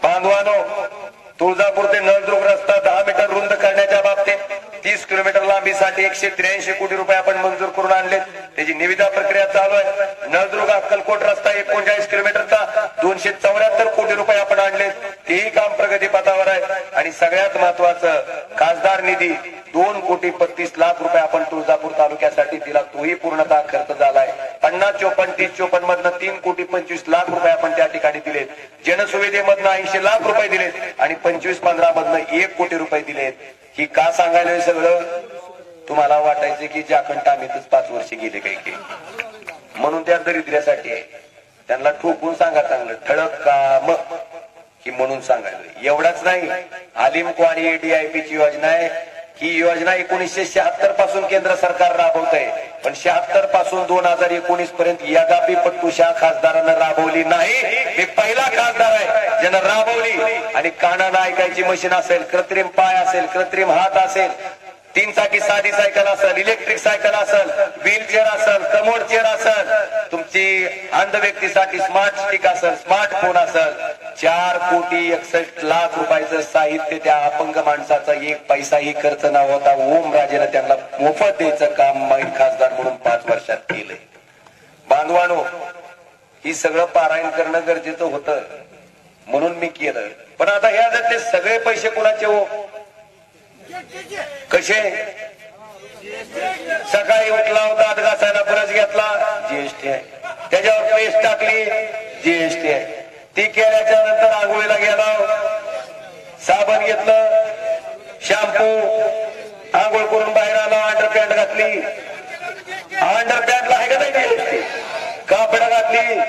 बांधवानो, तुळजापूर ते नळदुर्ग रस्ता 10 मीटर रुंद करण्याच्या बाबतीत 30 किलोमीटर लांबीसाठी 183 कोटी रुपये आपण मंजूर करून आणले. त्याची निविदा प्रक्रिया चालू आहे. नळदुर्ग अक्कलकोट रस्ता 39 किलोमीटरचा 274 कोटी रुपये आपण आणले. तेही काम प्रगतीपथावर आहे. आणि सगळ्यात महत्वाचं खासदार निधी 2 कोटी 35 लाख रुपये आपण तुळजापूर तालुक्यासाठी दिला. तोही पूर्णतः खर्च झालाय. 50, 54, 30, 54 मधनं 3 कोटी 25 लाख रुपये आपण त्या ठिकाणी दिलेत. जनसुविधेमधनं 80 लाख रुपये दिलेत आणि 25-15 मधनं 1 कोटी रुपये दिलेत. ही का सांगायला सगळं? तुम्हाला वाटायचं की जाखंड आम्हीच 5 वर्ष गेले काही म्हणून त्या दरिद्र्यासाठी आहे. त्यांना ठोकून सांगा चांगलं ठळक काम ही म्हणून सांगायला. एवढाच नाही, आलिमको आणि ADIP ची योजना आहे. ही योजना 1976 पासून केंद्र सरकार राबवत आहे, पण 76 पासून 2019 पर्यंत यदापि पट्टुशा खासदारानं राबवली नाही. मी पहिला खासदार आहे ज्यानं राबवली. आणि कानानं ऐकायची मशीन असेल, कृत्रिम पाय असेल, कृत्रिम हात असेल, 3 चाकी साधी सायकल असेल, इलेक्ट्रिक सायकल असेल, व्हीलचेअर असेल, कमोड चेअर असेल, तुमची अंध व्यक्तीसाठी स्मार्ट स्टिक असेल, स्मार्टफोन असेल, 4 कोटी 61 लाख रुपयाचं साहित्य त्या अपंग माणसाचा 1 पैसाही खर्च न होता ओमराजेनं त्यांना मोफत द्यायचं काम खासदार म्हणून 5 वर्षात केलंय. बांधवानो, ही सगळं पारायण करणं गरजेचं होतं म्हणून मी केलं. पण आता ह्याच्यातले सगळे पैसे कुणाचे हो? कसे? सकाळी उठला होता, दात घासायला ब्रश घेतला, GST आहे. त्याच्यावर पेस्ट टाकली, GST आहे. ती केल्याच्या नंतर आंघोळीला गेला, साबण घेतलं, शॅम्पू, आंघोळ करून बाहेर आला, अंडरपॅन्ट घातली, अंडरपॅन्टला आहे का नाही GST, कापड घातली,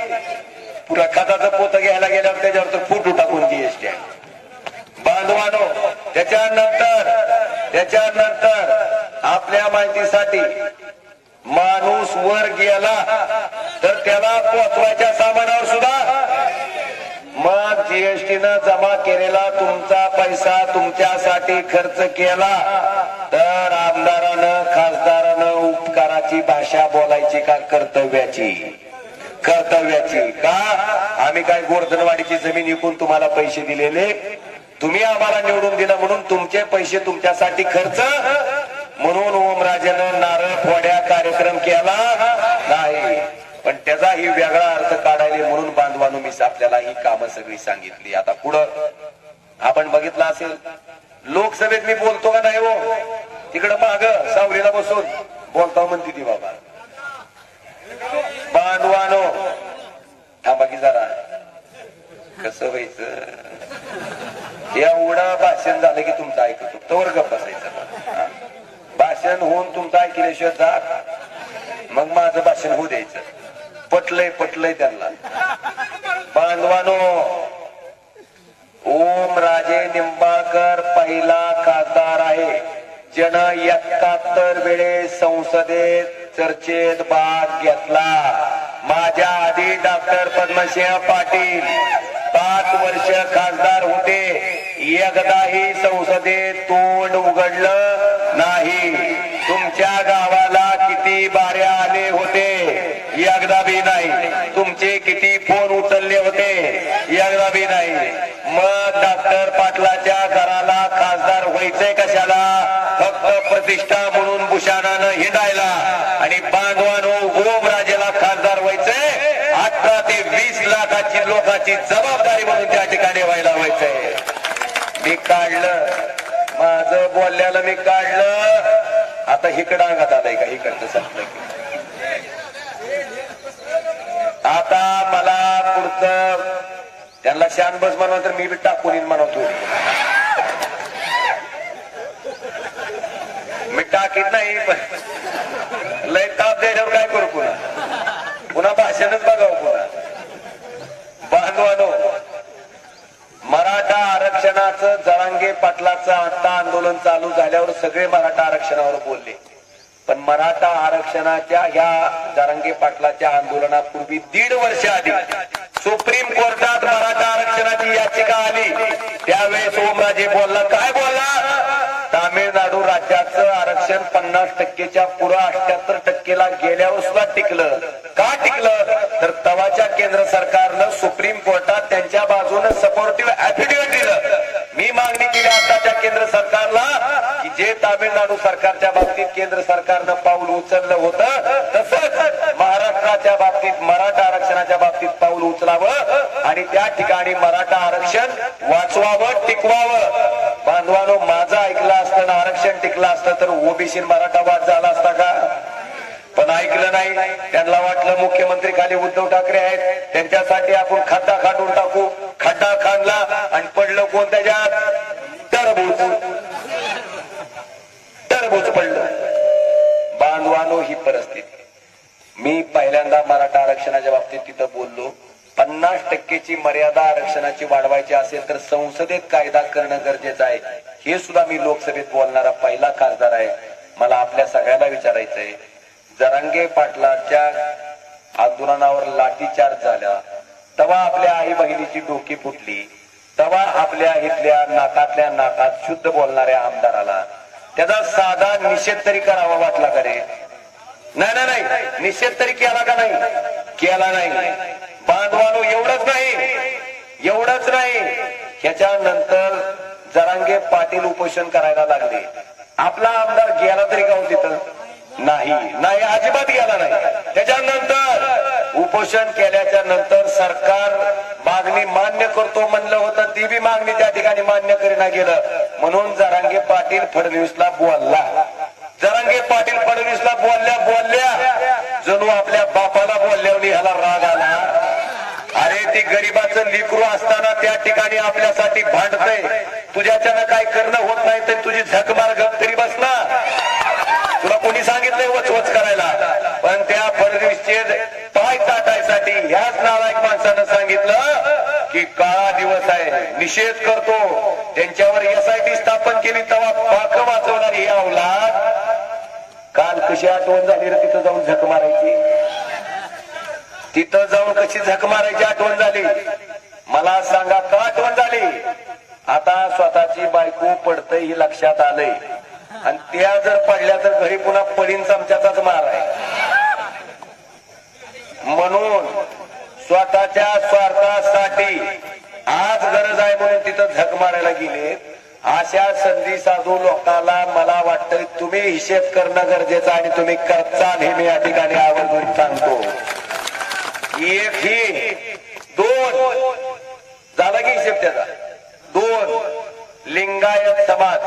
पुरा खताचं पोतं घ्यायला गेल्यावर त्याच्यावर तर फुटू टाकून GST आहे. बांधवानो, त्याच्यानंतर आपल्या माहितीसाठी माणूस वर गेला तर त्याला पोचवायच्या सामानावर सुद्धा मग GST न जमा केलेला तुमचा पैसा तुमच्यासाठी खर्च केला तर आमदारानं खासदारानं उपकाराची भाषा बोलायची का कर्तव्याची? कर्तव्याची का आम्ही काय गोरधनवाडीची जमीन विकून तुम्हाला पैसे दिलेले तुम्ही आम्हाला निवडून दिलं म्हणून तुमचे पैसे तुमच्यासाठी खर्च म्हणून ओमराजेनं नारळ फोड्या कार्यक्रम केला नाही पण त्याचाही वेगळा अर्थ काढायला म्हणून बांधवांनो मी आपल्याला ही कामं सगळी सांगितली. आता पुढं आपण बघितलं असेल लोकसभेत मी बोलतो का नाही हो तिकडं माग सावलीला बसून बोलतो म्हणते ती बाबा बांधवानो थांबा की जरा कसं व्हायचं एवढं भाषण झालं की तुमचं ऐकतो तोवर गप्प बसायचं भाषण होऊन तुमचं ऐकल्याशिवाय जा मग माझं भाषण होऊ द्यायचं पटलंय त्यांना. बांधवानो ओमराजे निंबाळकर पहिला खासदार आहे ज्यानं 71 वेळेस संसदेत चर्चेत भाग घेतला. माझ्या आधी डॉक्टर पद्मसिंह पाटील 5 वर्ष खासदार होते एकदाही संसदेत तोंड उघडलं नाही. तुमच्या गावाला किती बाऱ्या आले होते एकदा बी नाही. तुमचे किती फोन उचलले होते एकदा बी नाही. मग डॉक्टर पाटलाच्या घराला खासदार व्हायचंय कशाला फक्त प्रतिष्ठा म्हणून भूषणानं हिंडायला आणि बांधवानो ओमराजेला खासदार व्हायचंय 18 ते 20 लाखाची लोकांची जबाबदारी म्हणून त्या ठिकाणी व्हायला व्हायचंय. मी काढलं माझं बोलल्याला मी काढलं आता इकडं अंगात आलंय का इकडचं संपलं आता मला पुढचं त्यांना शान बस म्हणा तर मी बी टाकून म्हणतो मी टाकीत नाही पण लय ताप द्यायच्यावर काय करू पुन्हा भाषणच बघावं पुन्हा. बांधवानो मराठा आरक्षणाचं जरांगे पाटलाचं आता आंदोलन चालू झाल्यावर सगळे मराठा आरक्षणावर बोलले पण मराठा आरक्षणाच्या ह्या जरांगे पाटलाच्या आंदोलनापूर्वी 1.5 वर्ष आधी सुप्रीम कोर्टात मराठा आरक्षणाची याचिका आली त्यावेळेस ओमराजे बोलला काय बोलला तामिळनाडू राज्याचं आरक्षण 50%च्या पुढे 78%ला गेल्यावर सुद्धा टिकलं का टिकलं तर तवाच्या केंद्र सरकारनं सुप्रीम कोर्टात त्यांच्या बाजूने सपोर्टिव्ह ऍफिडेव्हिट दिलं. मी मागणी केली आताच्या केंद्र सरकारला की जे तामिळनाडू सरकारच्या बाबतीत केंद्र सरकारनं पाऊल उचललं होतं तसंच महाराष्ट्राच्या बाबतीत मराठा आरक्षणाच्या बाबतीत पाऊल उचलावं आणि त्या ठिकाणी मराठा आरक्षण वाचवावं टिकवावं. बांधवानो माझं ऐकलं असतं आरक्षण टिकलं असतं तर ओबीसी मराठा वाद झाला असता का पण ऐकलं नाही. त्यांना वाटलं मुख्यमंत्री खाली उद्धव ठाकरे आहेत त्यांच्यासाठी आपण खड्डा खांदून टाकू खड्डा खांदला आणि पडलं कोण त्याच्यात टरबूज पडलं. बांधवानो ही परिस्थिती. मी पहिल्यांदा मराठा आरक्षणाच्या बाबतीत तिथं बोललो 50%ची मर्यादा आरक्षणाची वाढवायची असेल तर संसदेत कायदा करणं गरजेचं आहे. हे सुद्धा मी लोकसभेत बोलणारा पहिला खासदार आहे. मला आपल्या सगळ्यांना विचारायचंय जरांगे पाटलाच्या आंदोलनावर लाठीचार्ज झाला तेव्हा आपल्या आई बहिणीची डोकी फुटली तेव्हा आपल्या इथल्या नाकातल्या नाकात शुद्ध बोलणाऱ्या आमदाराला त्याचा साधा निषेध तरी करावा वाटला का रे? नाही निषेध तरी केला का नाही? केला नाही. बांधवानो एवढंच नाही ह्याच्यानंतर जरांगे पाटील उपोषण करायला लागले. आपला आमदार गेला तरी का तिथं? नाही अजिबात गेला नाही. त्याच्यानंतर उपोषण केल्याच्या नंतर सरकार मागणी मान्य करतो म्हणलं होतं ती बी मागणी त्या ठिकाणी मान्य करीना गेलं म्हणून जरांगे पाटील फडणवीसला बोलला. जरांगे पाटील फडणवीसला बोलल्या जणू आपल्या बापाला बोलल्यावर ह्याला राग आला. अरे ती गरीबाचं लेकरू असताना त्या ठिकाणी आपल्यासाठी भांडतय तुझ्याच्यानं काय करणं होत नाही तर तुझी झक मार गप तरी बस ना. तुला कोणी सांगितलंय वचवच करायला पण त्या फडणवीसचे पाय ताटायसाठी ह्याच नालायक माणसानं सांगितलं की काळा दिवस आहे निषेध करतो. त्यांच्यावर SIT स्थापन केली तेव्हा पाक वाचवणारी ही अवलाद काल कशी आठवण झाली रे तिथं जाऊन झक मारायची. तिथं जाऊन कशी झक मारायची आठवण झाली मला सांगा का आठवण झाली? आता स्वतःची बायको पडतंय ही लक्षात आलंय आणि त्या जर पडल्या तर घरी पुन्हा पडीन चमच्याचाच मार आहे म्हणून स्वतःच्या स्वार्थासाठी आज गरज आहे म्हणून तिथं झक मारायला गेले. अशा संधी साधू लोकांना मला वाटतं तुम्ही हिशेब करणं गरजेचं आणि तुम्ही करता हे मी या ठिकाणी आवर्जून सांगतो. एक ही दोन झाला की हिशेब त्याचा. दोन लिंगायत समाज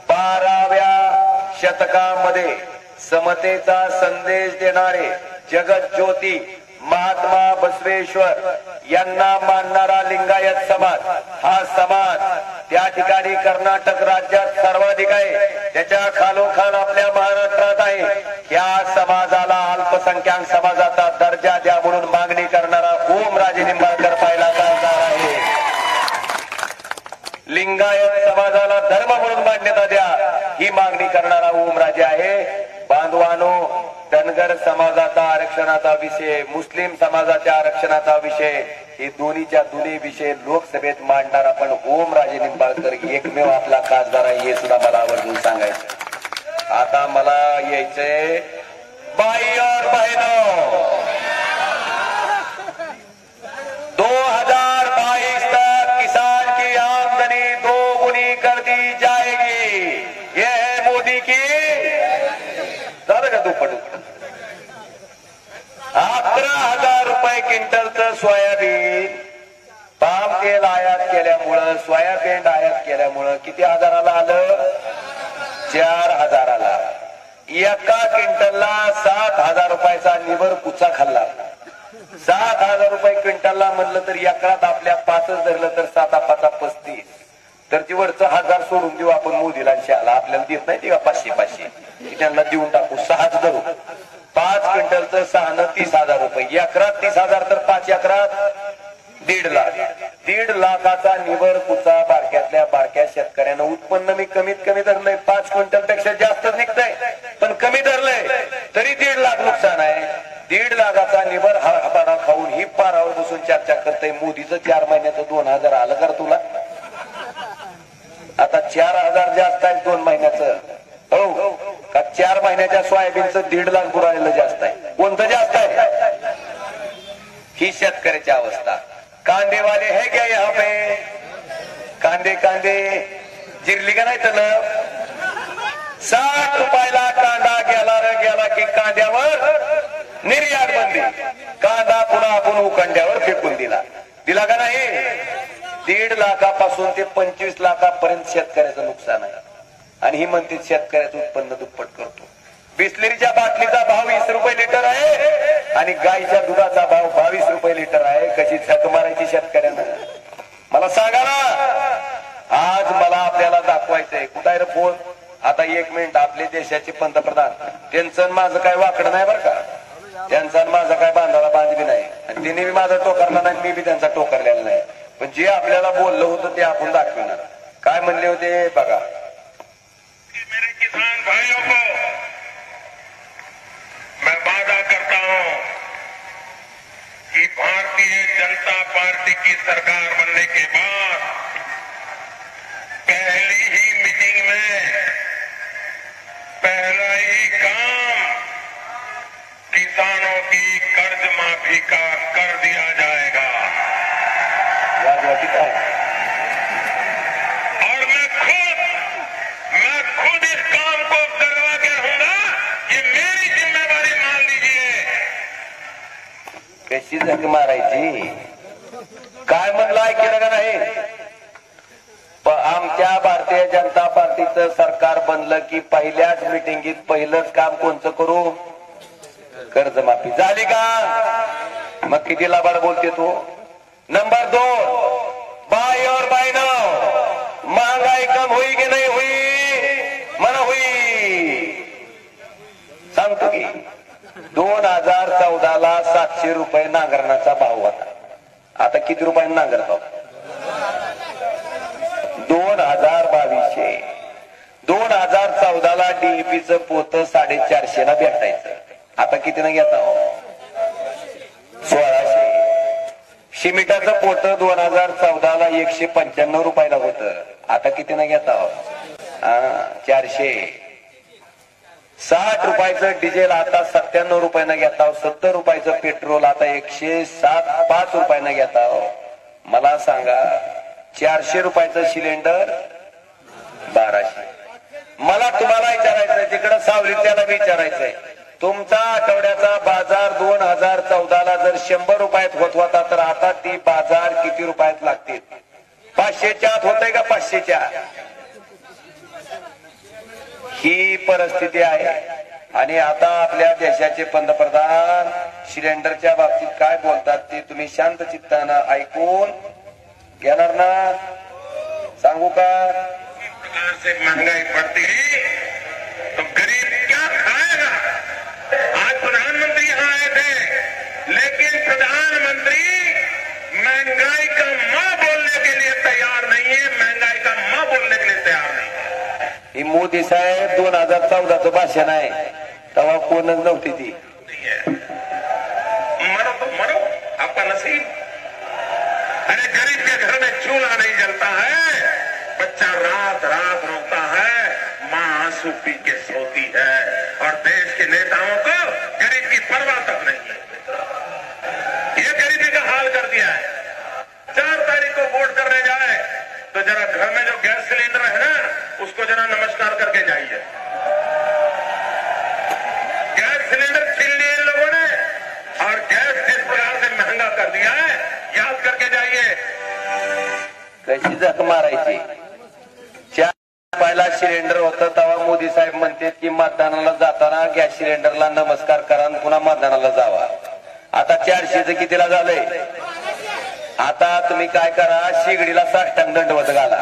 12व्या शतकामध्ये समतेचा संदेश देणारे जगत ज्योती महात्मा बसवेश्वर यांना मानणारा लिंगायत समाज हा समाज त्या ठिकाणी कर्नाटक राज्यात सर्वाधिक आहे. त्याच्या खालोखाल आपल्या महाराष्ट्रात आहे. या समाजाला अल्पसंख्याक समाजाचा दर्जा द्या म्हणून मागणी करणारा ओमराजे निंबाळकर पहिला खासदार आहे. लिंगायत समाजाला धर्म म्हणून मान्यता द्या ही मागणी करणारा ओमराजे आहे. बांधवानो, धनगर समाजाचा आरक्षणाचा विषय, मुस्लिम समाजाच्या आरक्षणाचा विषय, हे दोन्हीच्या दोन्ही विषय लोकसभेत मांडणारा पण ओमराजे निंबाळकर एकमेव आपला खासदार आहे हे सुद्धा मला आवर्जून सांगायचं. आता मला यायचंय बाई और बहनों, 2022 तक किसान की आमदनी 2 गुनी कर दी जाएगी. ये है मोदी की. झालं का दुप्पट? 11,000 रुपये क्विंटलचं सोयाबीन पाम तेल आयात केल्यामुळं, सोयाबीन आयात केल्यामुळं किती हजाराला आलं? 4,000ला. एका क्विंटलला 7,000 रुपयाचा निबर कुचा खाल्ला. 7,000 रुपये क्विंटलला म्हणलं तर एकरात आपल्या 5च धरलं तर 7×5 35. तर ती वरचं 1000 सोडून देऊ आपण मोदीला शाला. आपल्याला देत नाही ते 500 त्यांना देऊन टाकू. 6च धरू. 5 क्विंटलचं 6 न 30,000 रुपये. एकरात 30,000 तर 5 एकरात 1.5 लाख. 1.5 लाखाचा निबर कुचा बारक्यातल्या बारक्या शेतकऱ्यांना उत्पन्न मी कमीत कमी धरलंय. 5 क्विंटल पेक्षा जास्तच निघतंय पण कमी धरलंय तरी 1.5 लाख नुकसान आहे. 1.5 लाखाचा निबर हरभरा खाऊन ही पारावर बसून चर्चा करतय. मोदीचं 4 महिन्याचं 2,000 आलं कर तुला? आता 4,000 जास्त आहे 2 महिन्याचं. हो का? 4 महिन्याच्या सोयाबीनचं 1.5 लाख बुडालेलं जास्त आहे. कोणतं जास्त आहे? ही शेतकऱ्याची अवस्था. कांदेवाले है क्या यहाँ पे? कांदे जिरली का नाही तर 60 रुपयाला कांदा गेला की कांद्यावर निर्यात बंदी. कांदा पुन्हा आपण उकंड्यावर फेकून दिला का नाही? 1.5 लाखापासून ते 25 लाखापर्यंत शेतकऱ्याचं नुकसान आहे. आणि ही म्हणते शेतकऱ्याचं उत्पन्न दुप्पट करतो. बिस्लरीच्या बाटलीचा भाव 20 रुपये लिटर आहे आणि गाईच्या दुधाचा भाव 22 रुपये लिटर आहे. कशी झक मारायची शेतकऱ्यांना मला सांगा ना. आज मला आपल्याला दाखवायचंय. कुठे रे फोन? आता 1 मिनिट. आपले देशाचे पंतप्रधान, त्यांचं माझं काय वाकडं नाही बरं का. त्यांचा माझा काय बांधाला बांधवी नाही आणि त्यांनी बी माझा टोकारला नाही, मी बी त्यांचा टोकारलेला नाही. पण जे आपल्याला बोललं होतं ते आपण दाखवणार. काय म्हणले होते बघा. मेरे किसान भाइयों को मैं वादा करता हूं कि भारतीय जनता पार्टी की सरकार बनने के बाद पहली ही मीटिंग में पहला ही काम किसानों की कर्ज माफी का कर दिया जाएगा. और मैं खुद इस काम को करवा के रहूंगा. ये मेरी जिम्मेवारी मान लीजिए. कशी झक मारायची? काय म्हणलं ऐकलं का नाही? आमच्या भारतीय जनता पार्टीचं सरकार बनलं की पहिल्याच मिटिंगीत पहिलंच काम कोणतं करू? कर्जमाफी. झाली का? मग किती लबाड बोलते तू? नंबर 2, बाई और बहनों, महंगाई कम हुई की नाही हुई? म्हणा हुई. सांगतो की 2014ला 700 रुपये नांगरणाचा भाव होता. आता किती रुपयाने नांगरतो? 2022. 2014ला डीएपीचं पोत 450ला भेटायचं. आता कितीनं घेता? 1600. सिमेंटाचं पोत 2014ला 195 रुपयाला होतं. आता कितीनं घेता? 400. 60 रुपयाचं डिझेल आता 97 रुपयानं घेत आहोत. 70 रुपयाचं पेट्रोल आता 105 रुपयानं घेत आहोत. मला सांगा 400 रुपयाचं सिलेंडर 1200. मला तुम्हाला विचारायचंय, तिकडं सावलीत त्याला विचारायचंय, तुमचा आठवड्याचा बाजार 2014ला जर 100 रुपयात होत होता तर आता ती बाजार किती रुपयात लागतील? 500च्या आत होतंय का? 500च्या. ही परिस्थिती आहे. आणि आता आपल्या देशाचे पंतप्रधान सिलेंडरच्या बाबतीत काय बोलतात ते तुम्ही शांत चित्तानं ऐकून घेणार ना? सांगू का? से महंगाई बढ़ती तो गरीब क्या खाएगा? आज प्रधानमंत्री यहाँ आए थे, लेकिन प्रधानमंत्री महंगाई का मां बोलने के लिए तैयार नहीं है, महंगाई का मां बोलने के लिए तैयार नहीं है. ही मोदी साहेब 2014चं भाषण आहे, तेव्हा कोणच नव्हती ती. मरो तो मरो, आपका नसीब. अरे गरीब के घर में चूल्हा नहीं जलता है, बच्चा रात रात रोता है, माँ आंसू पी के सोती है, और देश के नेताओं को गरीब की परवाह तक नहीं है. ये गरीबी का हाल कर दिया है. 4 तारीख को वोट करने जाए तो जरा घर में जो गैस सिलेंडर है ना, उसको जरा नमस्कार करके जाइए. गैस सिलेंडर छीन लिए इन लोगों ने, और गैस जिस प्रकार से महंगा कर दिया है, याद करके जाइए. कशी जख मारायची. पहिला सिलेंडर होतं तेव्हा मोदी साहेब म्हणते की मतदानाला जाताना गॅस सिलेंडरला नमस्कार करा आणि पुन्हा मतदानाला जावा. आता 400चं कितीला झालंय? आता तुम्ही काय करा, शिगडीला साष्टांग दंडवत घाला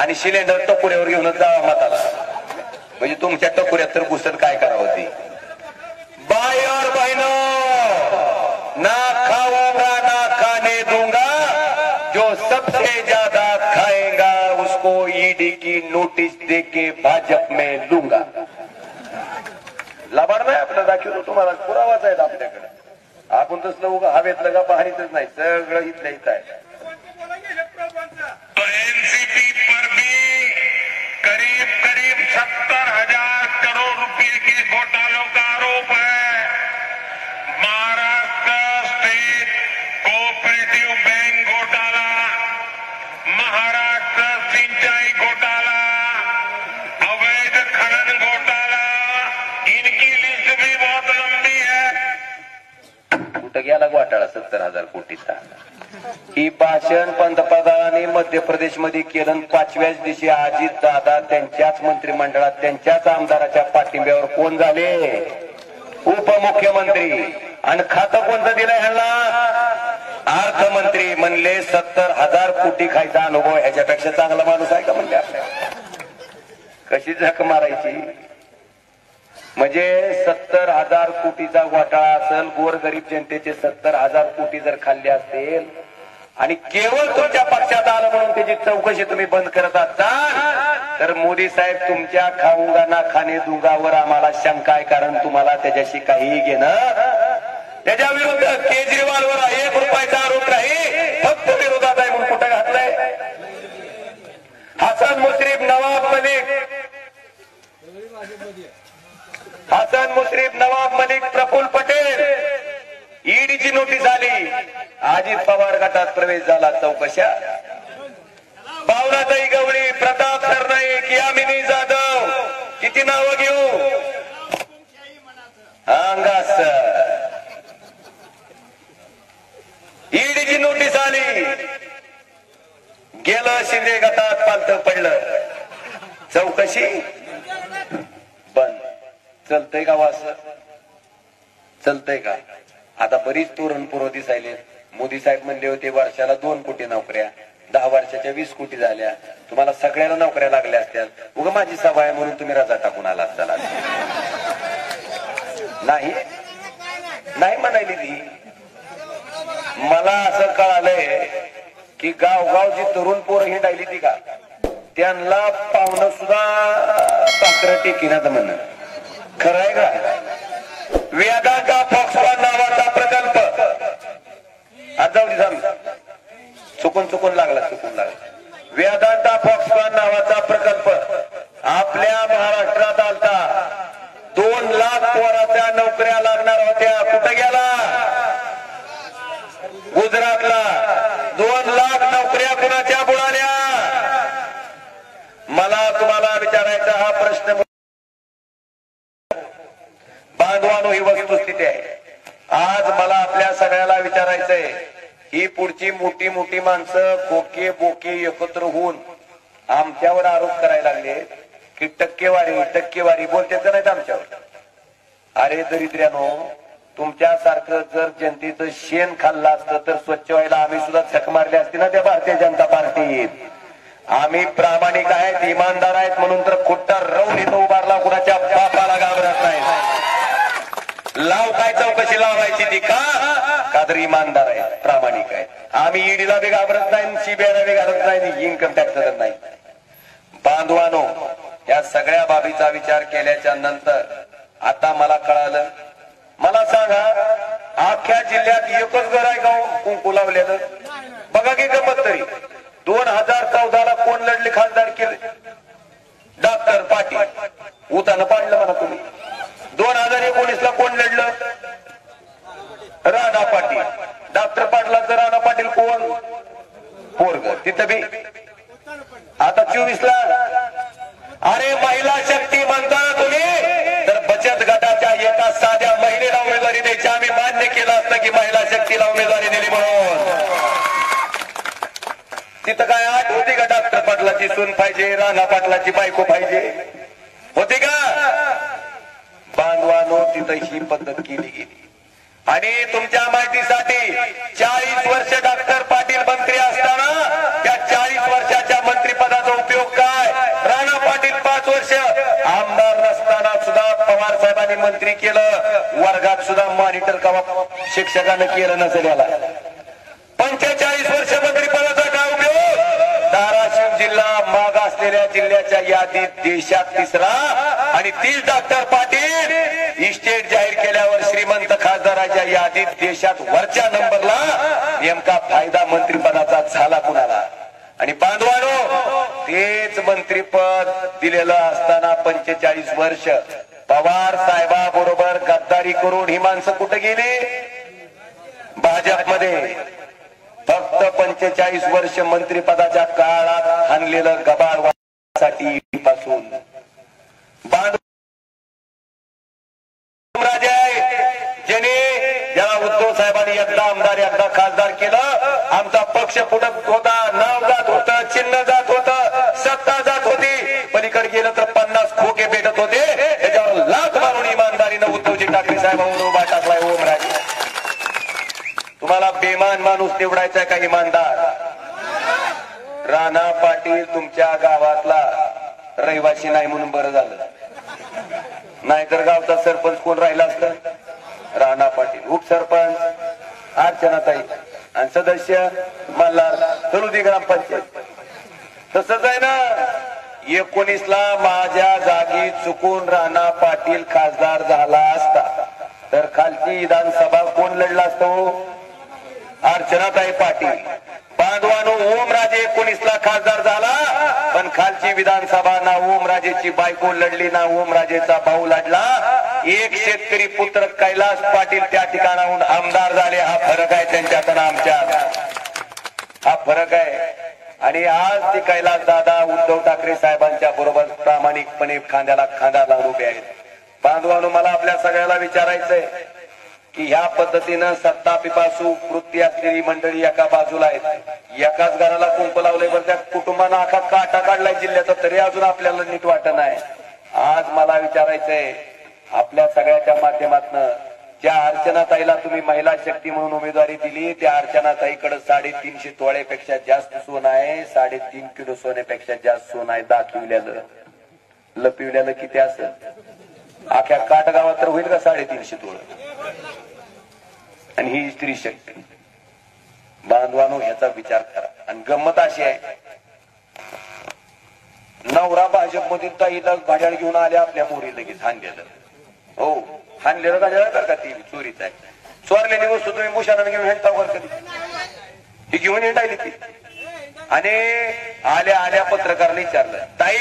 आणि सिलेंडर टकोऱ्यावर घेऊनच जावा मताला. म्हणजे तुमच्या टकोऱ्यात तर घुसत काय करावं ती. भाई और बहनों, ना खाऊंगा ना खाने दूंगा, जो सबसे ज्यादा खाएगा उसको ईडी की नोटिस देके भाजप में लूंगा. लबाड नाही आपलं, दाखवतो तुम्हाला, पुरावाच आहेत आपल्याकडे. आपण तसलं उगा हवेतलं का पाहणीच नाही, सगळं इथलं इथं आहे. तो एनसीपी पर भी करीब करीब 70,000 करोड़ रुपए के घोटालों का आरोप है. महाराष्ट्र स्टेट कोऑपरेटिव बैंक घोटाला, महाराष्ट्र सिंचाई घोटाला, अवैध खनन घोटाला, इनकी लिस्ट भी बहुत लंबी है. कुठं गेला घोटाळा 70,000 कोटीचा? ही भाषण पंतप्रधानांनी मध्य प्रदेशमध्ये केलं. 5व्याच दिवशी अजित दादा त्यांच्याच मंत्रिमंडळात त्यांच्याच आमदाराच्या पाठिंब्यावर कोण झाले? उपमुख्यमंत्री. आणि खातं कोणतं दिलं ह्याला? अर्थमंत्री. म्हणले 70,000 कोटी खायचा अनुभव ह्याच्यापेक्षा चांगला माणूस आहे का म्हणले आपल्या? कशी झक मारायची. म्हणजे 70,000 कोटीचा घोटाळा असेल, गोरगरीब जनतेचे 70,000 कोटी जर खाल्ले असतील आणि केवळ तुमच्या पक्षात आलं म्हणून त्याची चौकशी तुम्ही बंद करत असता, तर मोदी साहेब तुमच्या खाऊंगा ना खाणे दुंगावर आम्हाला शंका आहे. कारण तुम्हाला त्याच्याशी काहीही घेणं. त्याच्या विरुद्ध केजरीवालवर 1 रुपयाचा आरोप नाही, फक्त विरोधात आहे म्हणून कुठं घातलंय? हसन मुश्रीफ, नवाब मलिक, प्रफुल्ल पटेल, ईडीची नोटीस आली. अजित पवार गटात प्रवेश झाला. चौकशा. बावलाताई गवळी, प्रताप सरनाईक, यामिनी जाधव, किती नावं घेऊ? अंगास ईडीची नोटीस आली. गेलं शिंदे गटात पालतं पडलं. चौकशी बंद. चलतंय का वास? चलतंय का? आता बरीच तोरणपुरं दिसायले. मोदी साहेब म्हणले होते वर्षाला 2 कोटी नोकऱ्या, 10 वर्षाच्या 20 कोटी झाल्या. तुम्हाला सगळ्याला नोकऱ्या लागल्या असत्या. उगा माझी सभा आहे म्हणून तुम्ही रजा टाकून आला असताना. नाही नाही म्हणायली ती. मला असं कळालंय की गावगाव जी तरुण पोरं हिंडायली ती का, त्यांना पाहुणं सुद्धा भाकरं टेकीनाचं म्हणणं खरं आहे का? वेदांता फॉक्सकॉन नावाचा प्रकल्प, आता जाऊ चुकून लागला. वेदांता फॉक्सकॉन नावाचा प्रकल्प आपल्या महाराष्ट्रात आलता. लाख पोराच्या नोकऱ्या लागणार होत्या, कुठे गेला? गुजरातला 2 लाख नोकऱ्या कुणाच्या बुडाल्या? मला तुम्हाला विचारायचा हा प्रश्न बांधवानो, ही वस्तुस्थिती आहे. आज मला आपल्या सगळ्याला विचारायचंय, ही पुढची मोठी मोठी माणसं खोके बोके एकत्र होऊन आमच्यावर आरोप करायला लागले की टक्केवारी बोलते तर नाहीत आमच्यावर. अरे दरिद्र्यानो, तुमच्यासारखं जर जनतेचं शेण खाल्लं असतं तर स्वच्छ व्हायला आम्ही सुद्धा झक मारली असती ना त्या भारतीय जनता पार्टीत. आम्ही प्रामाणिक आहेत, इमानदार आहेत म्हणून तर खुट्टा राहून इथं उभारला, कुणाच्या बापाला घाबरत नाही. लाव काय चौकशी लावायची ती का तर इमानदार आहे, प्रामाणिक आहे. आम्ही ईडीला बी घाबरत नाही, सीबीआयला बी घाबरत नाही, इन्कम टॅक्स नाही. बांधवानो, या सगळ्या बाबीचा विचार केल्याच्या नंतर आता मला कळालं. मला सांगा, अख्ख्या जिल्ह्यात एकच घर आहे का कुंकू लावलेलं? बघा की गमत तरी. 2014ला कोण लढले खासदार केले? डॉक्टर पाटील. उतानं पाडलं म्हणा तुम्ही. 2019ला कोण लढलं? राणा पाटील. डॉक्टर पाटलाचं राणा पाटील कोण? पोरग. तिथं बी आता 24ला अरे महिला शक्ती म्हणता तुम्ही, तर बचत गटाच्या एका साध्या महिलेला उमेदवारी द्यायची. आम्ही मान्य केलं असतं की महिला शक्तीला उमेदवारी दिली म्हणून. तिथं काय आठ होती का? डॉक्टर पाटलाची सून पाहिजे, राणा पाटलाची बायको पाहिजे, होती का? बांधवानो, तिथं ही पद्धत केली गेली. आणि तुमच्या माहितीसाठी 40 वर्ष डॉक्टर पाटील मंत्री असताना त्या 40 वर्षाच्या मंत्रिपदाचा उपयोग काय? राणा पाटील 5 वर्ष आमदार नसताना सुद्धा पवार साहेबांनी मंत्री केलं. वर्गात सुद्धा मॉनिटर कवा शिक्षकानं केलं नसेल. याला 45 वर्ष मंत्रिपदाचा काय उपयोग? धाराशिव जिल्हा माग असलेल्या जिल्ह्याच्या यादीत देशात 3रा आणि 30 डॉक्टर पाटील इस्टेट जाहीर केल्यावर श्रीमंत खासदाराच्या यादीत देशात वरच्या नंबरला. नेमका फायदा मंत्रिपदाचा झाला कुणाला? आणि बांधवानो, तेच मंत्रिपद दिलेलं असताना 45 वर्ष पवार साहेबाबरोबर गद्दारी करून ही माणसं कुठे गेली? भाजपमध्ये. फक्त 45 वर्ष मंत्रिपदाच्या काळात हाणलेलं गबाळसाठी पासून राजे ज्याला उद्धव साहेबांनी एकदा आमदार एकदा खासदार केलं. आमचा पक्ष फुटत होता, नाव जात होतं, चिन्ह जात होतं, सत्ता जात होती. पलीकडे गेलं तर 50 खोके भेटत होते. त्याच्यावर लाथ मारून इमानदारीनं उद्धवजी ठाकरे साहेबांवर उभा टाकलाय ओमराजे. तुम्हाला बेमान माणूस निवडायचा का इमानदार? राणा पाटील तुमच्या गावातला रहिवासी नाही म्हणून बरं झालं, नाहीतर गावचा सरपंच कोण राहिला असतं? राणा पाटील. उपसरपंच अर्चनाताई आणि सदस्य मल्हार, सलुदी ग्रामपंचायत. तसंच आहे ना. 19ला माझ्या जागी चुकून राणा पाटील खासदार झाला असता तर खालची विधानसभा कोण लढला असतो? अर्चनाताई पाटील. बांधवानो, ओमराजे 19ला खासदार झाला, पण खालची विधानसभा ना ओमराजेची बायको लढली ना ओमराजेचा भाऊ लढला. एक शेतकरी पुत्र कैलास पाटील त्या ठिकाणाहून आमदार झाले. हा फरक आहे त्यांच्यात आणि आमच्यात, हा फरक आहे. आणि आज ते कैलास दादा उद्धव ठाकरे साहेबांच्या बरोबर प्रामाणिकपणे खांद्याला खांदा लावून उभे आहेत. बांधवानो, मला आपल्या सगळ्याला विचारायचंय की ह्या पद्धतीनं सत्ता पिपासू वृत्ती असलेली मंडळी एका बाजूला आहेत. एकाच घराला कुंप लावले, बरं त्या कुटुंबानं आखा काटा काढलाय जिल्ह्याचा, तरी अजून आपल्याला नीट वाटत नाही. आज मला विचारायचंय आपल्या सगळ्याच्या माध्यमातून, ज्या अर्चनाताईला तुम्ही महिला शक्ती म्हणून उमेदवारी दिली, त्या अर्चनाताईकडे 350 तोळ्यापेक्षा जास्त सोनं आहे. 3.5 किलो सोन्यापेक्षा जास्त सोनं आहे. दाखविल्यानं लपिवल्यानं किती असेल? अख्या काटगावात तर होईल का 350 तोळ? आणि ही स्त्री शक्ती. बांधवानो, ह्याचा विचार करा. आणि गंमत अशी आहे, नवरा भाजपमध्ये ताईला भाड्याळ घेऊन आल्या आपल्या मोरी लगेच हाणलेलं. हो, हाणलेलं गाड्या का ती चोरीच आहे. चोरलेली वस्तू तुम्ही मुशानं घेऊन हिंडता वर कधी? ही घेऊन हिंडायली ती. आणि आल्या आल्या पत्रकाराने विचारलं, ताई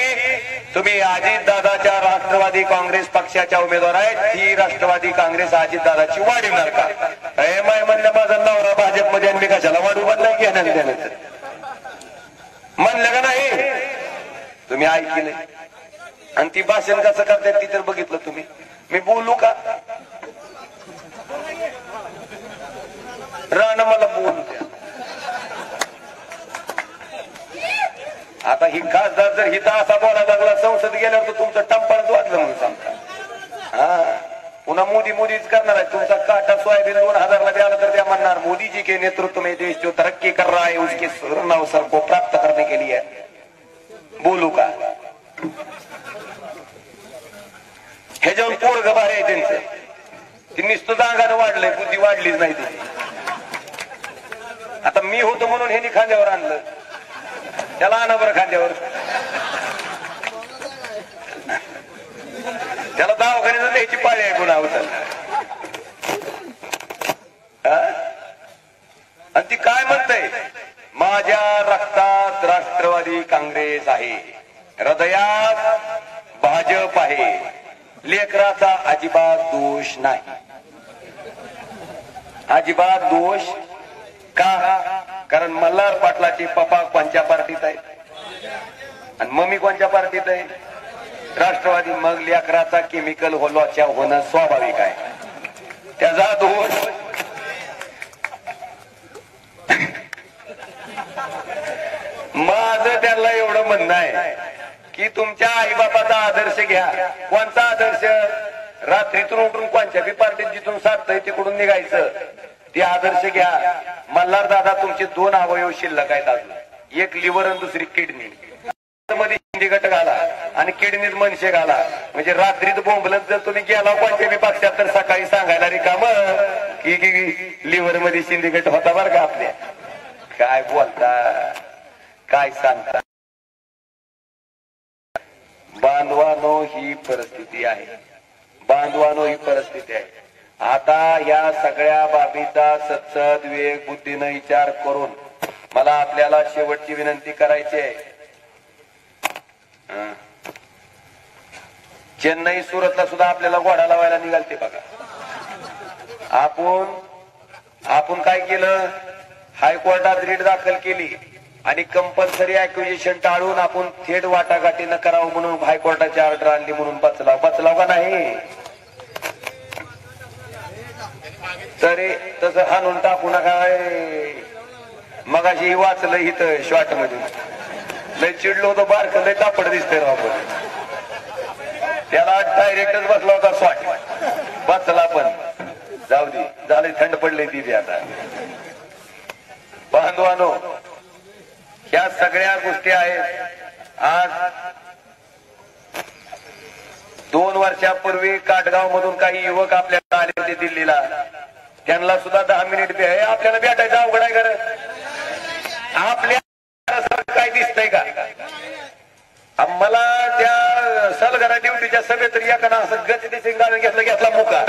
तुम्ही अजितदादाच्या राष्ट्रवादी काँग्रेस पक्षाच्या उमेदवार आहेत, ही राष्ट्रवादी काँग्रेस अजितदादाची वाढवणार का? माय म्हणलं माझा नवरा भाजपमध्ये आणि मी कशाला वाढू बदला घेण्यात देण्याचं म्हणलं का नाही? तुम्ही ऐकले आणि ती भाषण कसं करतात ती तर बघितलं तुम्ही. मी बोलू का? राणा मला बोलू द्या. आता ही खासदार जर हिता असा बोलायला लागला संसद गेल्यावर तर तुमचं टंपरच वाटलं म्हणून सांगता. हा पुन्हा मोदी मोदीच करणार आहे. तुमचा काटा सोयाबीन 2000 ला द्याला तर त्या म्हणणार मोदी जी के नेतृत्व में देश जो तरक्की कर रहा है उसके स्वर्ण अवसर को प्राप्त करने के लिए. बोलू का? हे जाऊन पोरग बाहेर आहे त्यांचं. ती नुसतं जागानं वाढलंय, बुद्धी वाढलीच नाही ती. आता मी होतो म्हणून ह्यांनी खांद्यावर आणलं, त्याला आणा बरं खांद्यावर. त्याला दवाखान्यात द्यायची पाळी आहे पुन्हा उचल. आणि ती काय म्हणतंय? माझ्या रक्तात राष्ट्रवादी काँग्रेस आहे, हृदयात भाजप आहे, लेकराचा अजिबात दोष नाही. अजिबात दोष का? कारण मल्हार पाटलाची पप्पा कोणत्या पार्टीत आहे आणि मम्मी कोणत्या पार्टीत आहे? राष्ट्रवादी. मग लेकराचा केमिकल होलॉच्या होणं स्वाभाविक आहे. त्याचा दोष माझं त्यांना एवढं म्हणणं आहे की तुमच्या आईबापाचा आदर्श घ्या. कोणता आदर्श? रात्रीतून उठून कोणत्या बी पार्टीत जिथून साधतंय तिकडून निघायचं, ते आदर्श घ्या. मल्हार दादा तुमचे 2 अवयव शिल्लक आहेत अजून, एक लिव्हर आणि दुसरी किडनी. मध्ये शिंदेगट घाला आणि किडनीत मनशे घाला, म्हणजे रात्रीत बोंबलत जर तुम्ही गेला कोणत्या बी पक्षात तर सकाळी सांगायला रिकाम की लिव्हर मध्ये शिंदेगट होता बरं का आपल्या. काय बोलता, काय सांगता? बांधवानो ही परिस्थिती आहे. बांधवानो ही परिस्थिती आहे. आता या सगळ्या बाबीचा सत्सद विवेक बुद्धीनं विचार करून मला आपल्याला शेवटची विनंती करायची आहे. चेन्नई सुरतला सुद्धा आपल्याला घोडा लावायला निघालते बघा. आपण काय केलं? हायकोर्टात रीट दाखल केली आणि कंपल्सरी अक्विजिशन टाळून आपण थेट वाटाघाटी न करावं म्हणून हायकोर्टाची ऑर्डर आणली म्हणून बचलाव का नाही? तरी तसं हाणून टाकू नका. मगाशी वाचलं इथं शॉर्ट मध्ये, लय चिडलो होतो, बारक लय तापड दिसतंय राव. त्याला डायरेक्टच बसला होता शॉर्ट, बचला पण जाऊ दे, झाले थंड पडले ती आता. बांधवानो ह्या सगळ्या गोष्टी आहेत. आज 2 वर्षापूर्वी काटगाव मधून काही युवक आपल्याला आले होते दिल्लीला. त्यांना सुद्धा 10 मिनिट आपल्याला भेटायचं अवघड आहे. खरं आपल्या काय दिसतंय का? मला त्या सलगरा ड्युटीच्या सभेत एकानं असं गती सिंगाळून घेतला मुका.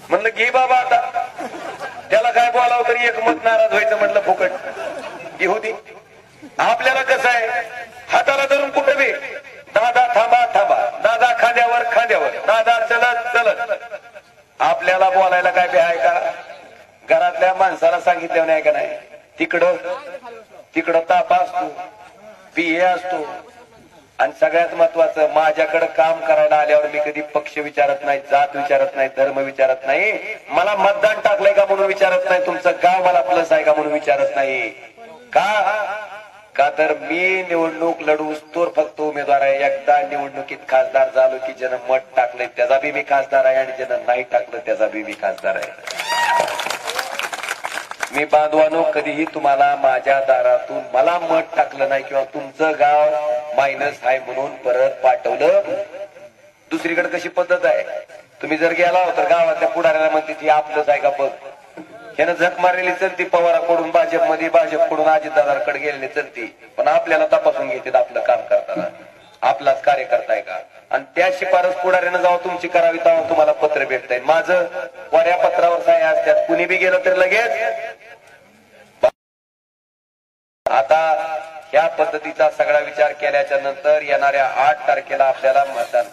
म्हणलं घे बाबा आता, त्याला काय बोलावं तरी एकमत नाराज व्हायचं. म्हटलं फुकट घेऊ दे. आपल्याला कसं आहे, हाताला धरून कुठं बी दादा थांबा थांबा, दादा खांद्यावर खांद्यावर, दादा चलत चलत. आपल्याला बोलायला काय बी आहे का? घरातल्या माणसाला सांगितलं नाही का? नाही. तिकडं ताप असतो, पिये असतो. आणि सगळ्यात महत्वाचं, माझ्याकडे काम करायला आल्यावर मी कधी पक्ष विचारत नाही, जात विचारत नाही, धर्म विचारत नाही, मला मतदान टाकलंय का म्हणून विचारत नाही, तुमचं गाव मला प्लस आहे का म्हणून विचारत नाही. का तर मी निवडणूक लढूस तोर फक्त उमेदवार आहे. एकदा निवडणुकीत खासदार झालो की ज्यानं मत टाकलंय त्याचा बी मी खासदार आहे आणि ज्यानं नाही टाकलं त्याचा बी मी खासदार आहे. मी बांधवानो कधीही तुम्हाला माझ्या दारातून मला मत टाकलं नाही किंवा तुमचं गाव मायनस आहे म्हणून परत पाठवलं. दुसरीकडे कशी पद्धत आहे, तुम्ही जर गेला तर गावातल्या पुढाऱ्याला म्हणते ती आपलंच आहे का बघ. ह्यानं झक मारलेली चलती पवाराकडून भाजपमध्ये, भाजपकडून अजितदादांकडे गेलेली चलती. पण आपल्याला तपासून घेतात आपलं काम करताना, आपलाच कार्यकर्ता आहे का. आणि त्या शिफारस पुढाऱ्यानं जाऊन तुमची करावी तेव्हा तुम्हाला पत्र भेटतंय. माझं वऱ्या पत्रावर सह्या असतात, कुणी बी गेलं तर लगेच. आता ह्या पद्धतीचा सगळा विचार केल्याच्या नंतर येणाऱ्या 8 तारखेला आपल्याला मतदान.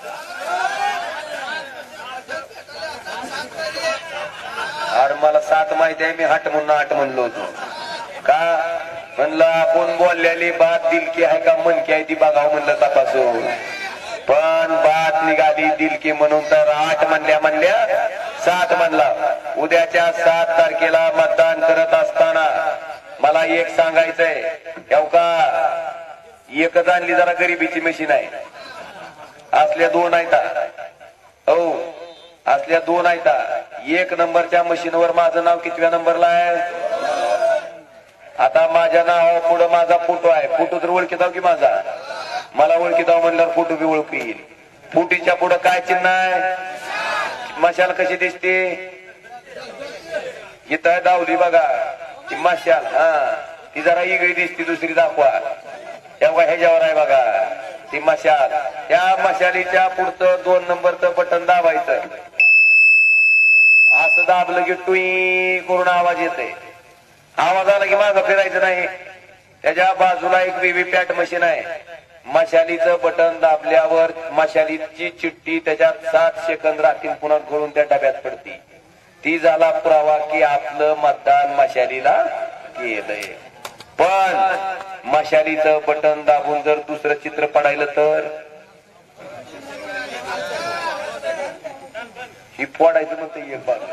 अरे मला 7 माहिती आहे, मी 8 म्हणून 8 म्हणलो होतो. का म्हणलं आपण बोललेली बात दिलकी आहे का मनकी आहे ती बघावं म्हणलं तपासून. पण बात निघाली दिलकी म्हणून तर 8 म्हणल्या 7 म्हणला. उद्याच्या 7 तारखेला मतदान करत असताना मला एक सांगायचंय, का एकच आणली जरा गरिबीची मशीन आहे. असल्या 2 आहेत. हो असल्या 2 आहेत. 1 नंबरच्या मशीनवर माझं नाव कितव्या नंबरला आहे? आता माझ्या नावा पुढे माझा फोटो आहे. फोटो तर ओळखीताव की माझा? मला ओळखीताव म्हणल्यावर फोटो बी ओळखू येईल. फुटीच्या पुढे काय चिन्ह आहे? मशाल कशी दिसते? इथं दावली बघा ती मशाल. ती जरा इगळी दिसते, दुसरी दाखवा. तेव्हा ह्याच्यावर आहे बघा ती मशाल. त्या मशालीच्या पुढचं 2 नंबरचं बटन दाबायचं. असं दाबलं की टुई करून आवाज येते. आवाज आला की मागं फिरायचं नाही. त्याच्या बाजूला एक व्हीव्हीपॅट मशीन आहे. मशालीचं बटन दाबल्यावर मशालीची चिठ्ठी त्याच्यात 7 सेकंद राहतील, पुन्हा घोळून त्या डब्यात पडती. ती झाला पुरावा की आपलं मतदान मशालीला केलंय. पण मशालीचं बटन दाबून जर दुसरं चित्र पडायलं तर ही फोडायचं म्हणतं. एक बाजू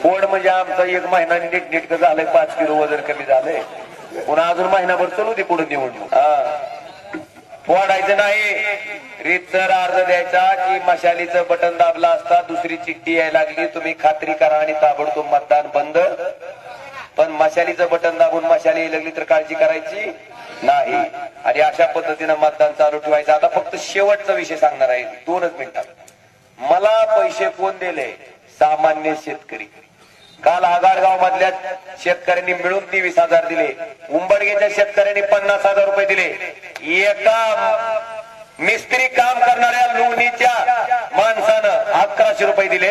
फोड म्हणजे आमचा 1 महिना नीटनेटकं झालंय. 5 किलो वजन कमी झालंय. पुन्हा अजून महिनाभर चलू दे पुढे निवडणूक. फोडायचं नाही. रीतसर अर्ज द्यायचा की मशालीचं बटन दाबला असता दुसरी चिठ्ठी यायला लागली, तुम्ही खात्री करा आणि ताबडतोब मतदान बंद. पण मशालीचं बटन दाबून मशाली यायला लागली तर काळजी करायची नाही. आणि अशा पद्धतीनं मतदान चालू ठेवायचं. आता फक्त शेवटचा विषय सांगणार आहे 2च मिनिटात. मला पैसे कोण दिले? सामान्य शेतकरी. काल आगारगाव मधल्या शेतकऱ्यांनी मिळून 23,000 दिले. उंबडगेच्या शेतकऱ्यांनी 50,000 रुपये दिले. एका मिस्त्री काम करणाऱ्या लोणीच्या माणसानं 1100 रुपये दिले.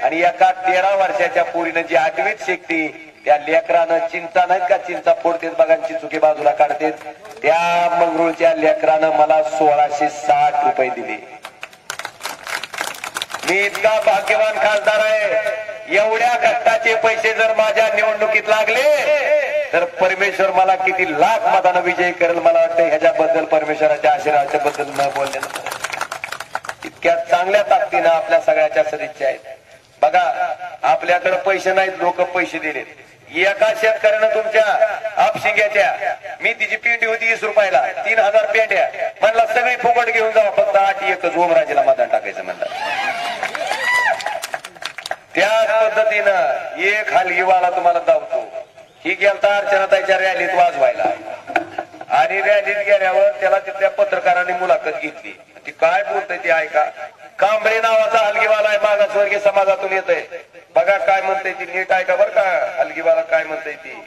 आणि एका 13 वर्षाच्या पोरीनं जी 8वीत शिकती त्या लेकरानं चिंचा नाहीत का, चिंचा फोडतेत बघा, चिंचुके बाजूला काढतेत, त्या मंगरुळच्या लेकरानं मला 1660 रुपये दिले. मी इतका भाग्यवान खासदार आहे. एवढ्या कष्टाचे पैसे जर माझ्या निवडणुकीत लागले तर परमेश्वर मला किती लाख मतानं विजयी करेल. मला वाटतं ह्याच्याबद्दल परमेश्वराच्या आशीर्वादाच्या बद्दल न बोललेलं इतक्या चांगल्या ताकदीनं आपल्या सगळ्याच्या सदिच्छा आहेत. बघा आपल्याकडे पैसे नाहीत, लोक पैसे दिलेत. एका शेतकऱ्यानं तुमच्या आपशिंग्याच्या, मी तिची पेंडी होती 20 रुपयाला, 3000 पेंड्या म्हणला सगळी फुकट घेऊन जावा, फक्त 8 एकच ओमराजेला मतदान टाकायचं म्हणलं. त्याच पद्धतीनं एक हलगीवाला तुम्हाला दावतो. ही गेलता अर्चनाताईच्या रॅलीत वाजवायला आणि रॅलीत गेल्यावर त्याला तिथल्या पत्रकारांनी मुलाखत घेतली. ती काय बोलतय ती ऐका. कांबळे नावाचा हलगीवाला आहे, मागासवर्गीय समाजातून येतोय. बघा काय म्हणते ती, नीट ऐका बरं का. हलगीवाला काय म्हणते ती.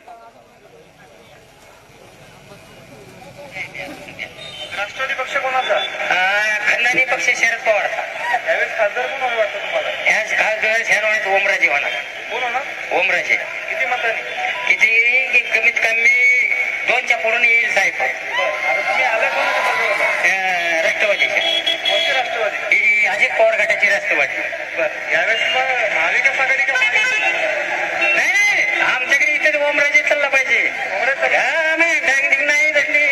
राष्ट्रवादी पक्ष कोणाचा? खंडानी पक्ष शरद पवार. यावेळेस खासदार कोण वाटतं तुम्हाला? खासदार ओमराजे होणार. कोण होणार? ओमराजे. किती मतांनी? किती कमीत कमी 2च्या पुढून येईल साहेब. आता तुम्ही आल्या कोणाच्या? राष्ट्रवादीचे. कोणती राष्ट्रवादी? ही अजित पवार गटाची राष्ट्रवादी. यावेळेस महाविकास आघाडी का? नाही आमच्याकडे इथे ओमराजे चालला पाहिजे. नाही तसली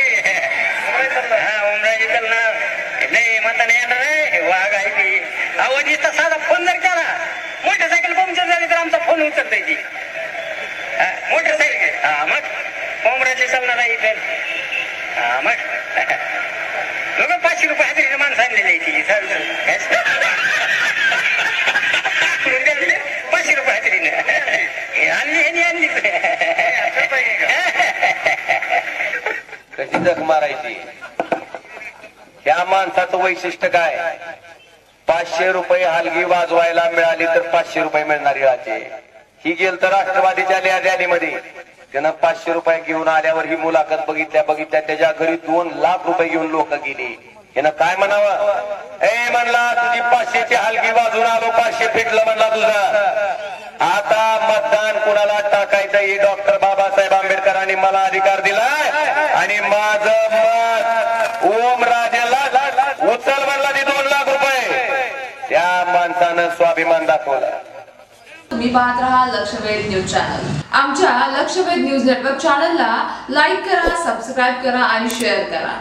ओमराजे चालणार नाही. मताने येणार आहे. वाघ आहे ती. आवाजीचा साधा फोन जर केला, मोटरसायकल पंक्चर झाली तर आमचा फोन उचलता येते. मोटरसायकल मग ओमराजे चालणार आहे इथे. मग लोक 500 रुपये हजेरीने माणसं आणलेली आहे ती. 500 रुपये हजेरीने आणली. कशी जख मारायची. ह्या माणसाचं वैशिष्ट्य काय? 500 रुपये हलगी वाजवायला मिळाली तर 500 रुपये मिळणार याचे. ही गेल तर राष्ट्रवादीच्या रॅलीमध्ये त्यानं 500 रुपये घेऊन आल्यावर ही मुलाखत बघितल्या त्याच्या घरी 2 लाख रुपये घेऊन लोक गेली. यानं काय म्हणावं? ए म्हणला तुझी 500ची हलगी वाजून आलो, 500 फिटलं म्हणला तुझं. आता मतदान कुणाला टाकायचं हे डॉक्टर बाबासाहेब आंबेडकरांनी मला अधिकार दिलाय आणि माझं मत ओम राजेला उचल म्हणला ती 2 लाख रुपये. त्या माणसानं स्वाभिमान दाखवला. तुम्ही पाहत राहा लक्षवेध न्यूज चॅनल. आमच्या लक्षवेध न्यूज नेटवर्क चॅनलला लाईक करा, सबस्क्राईब करा आणि शेअर करा.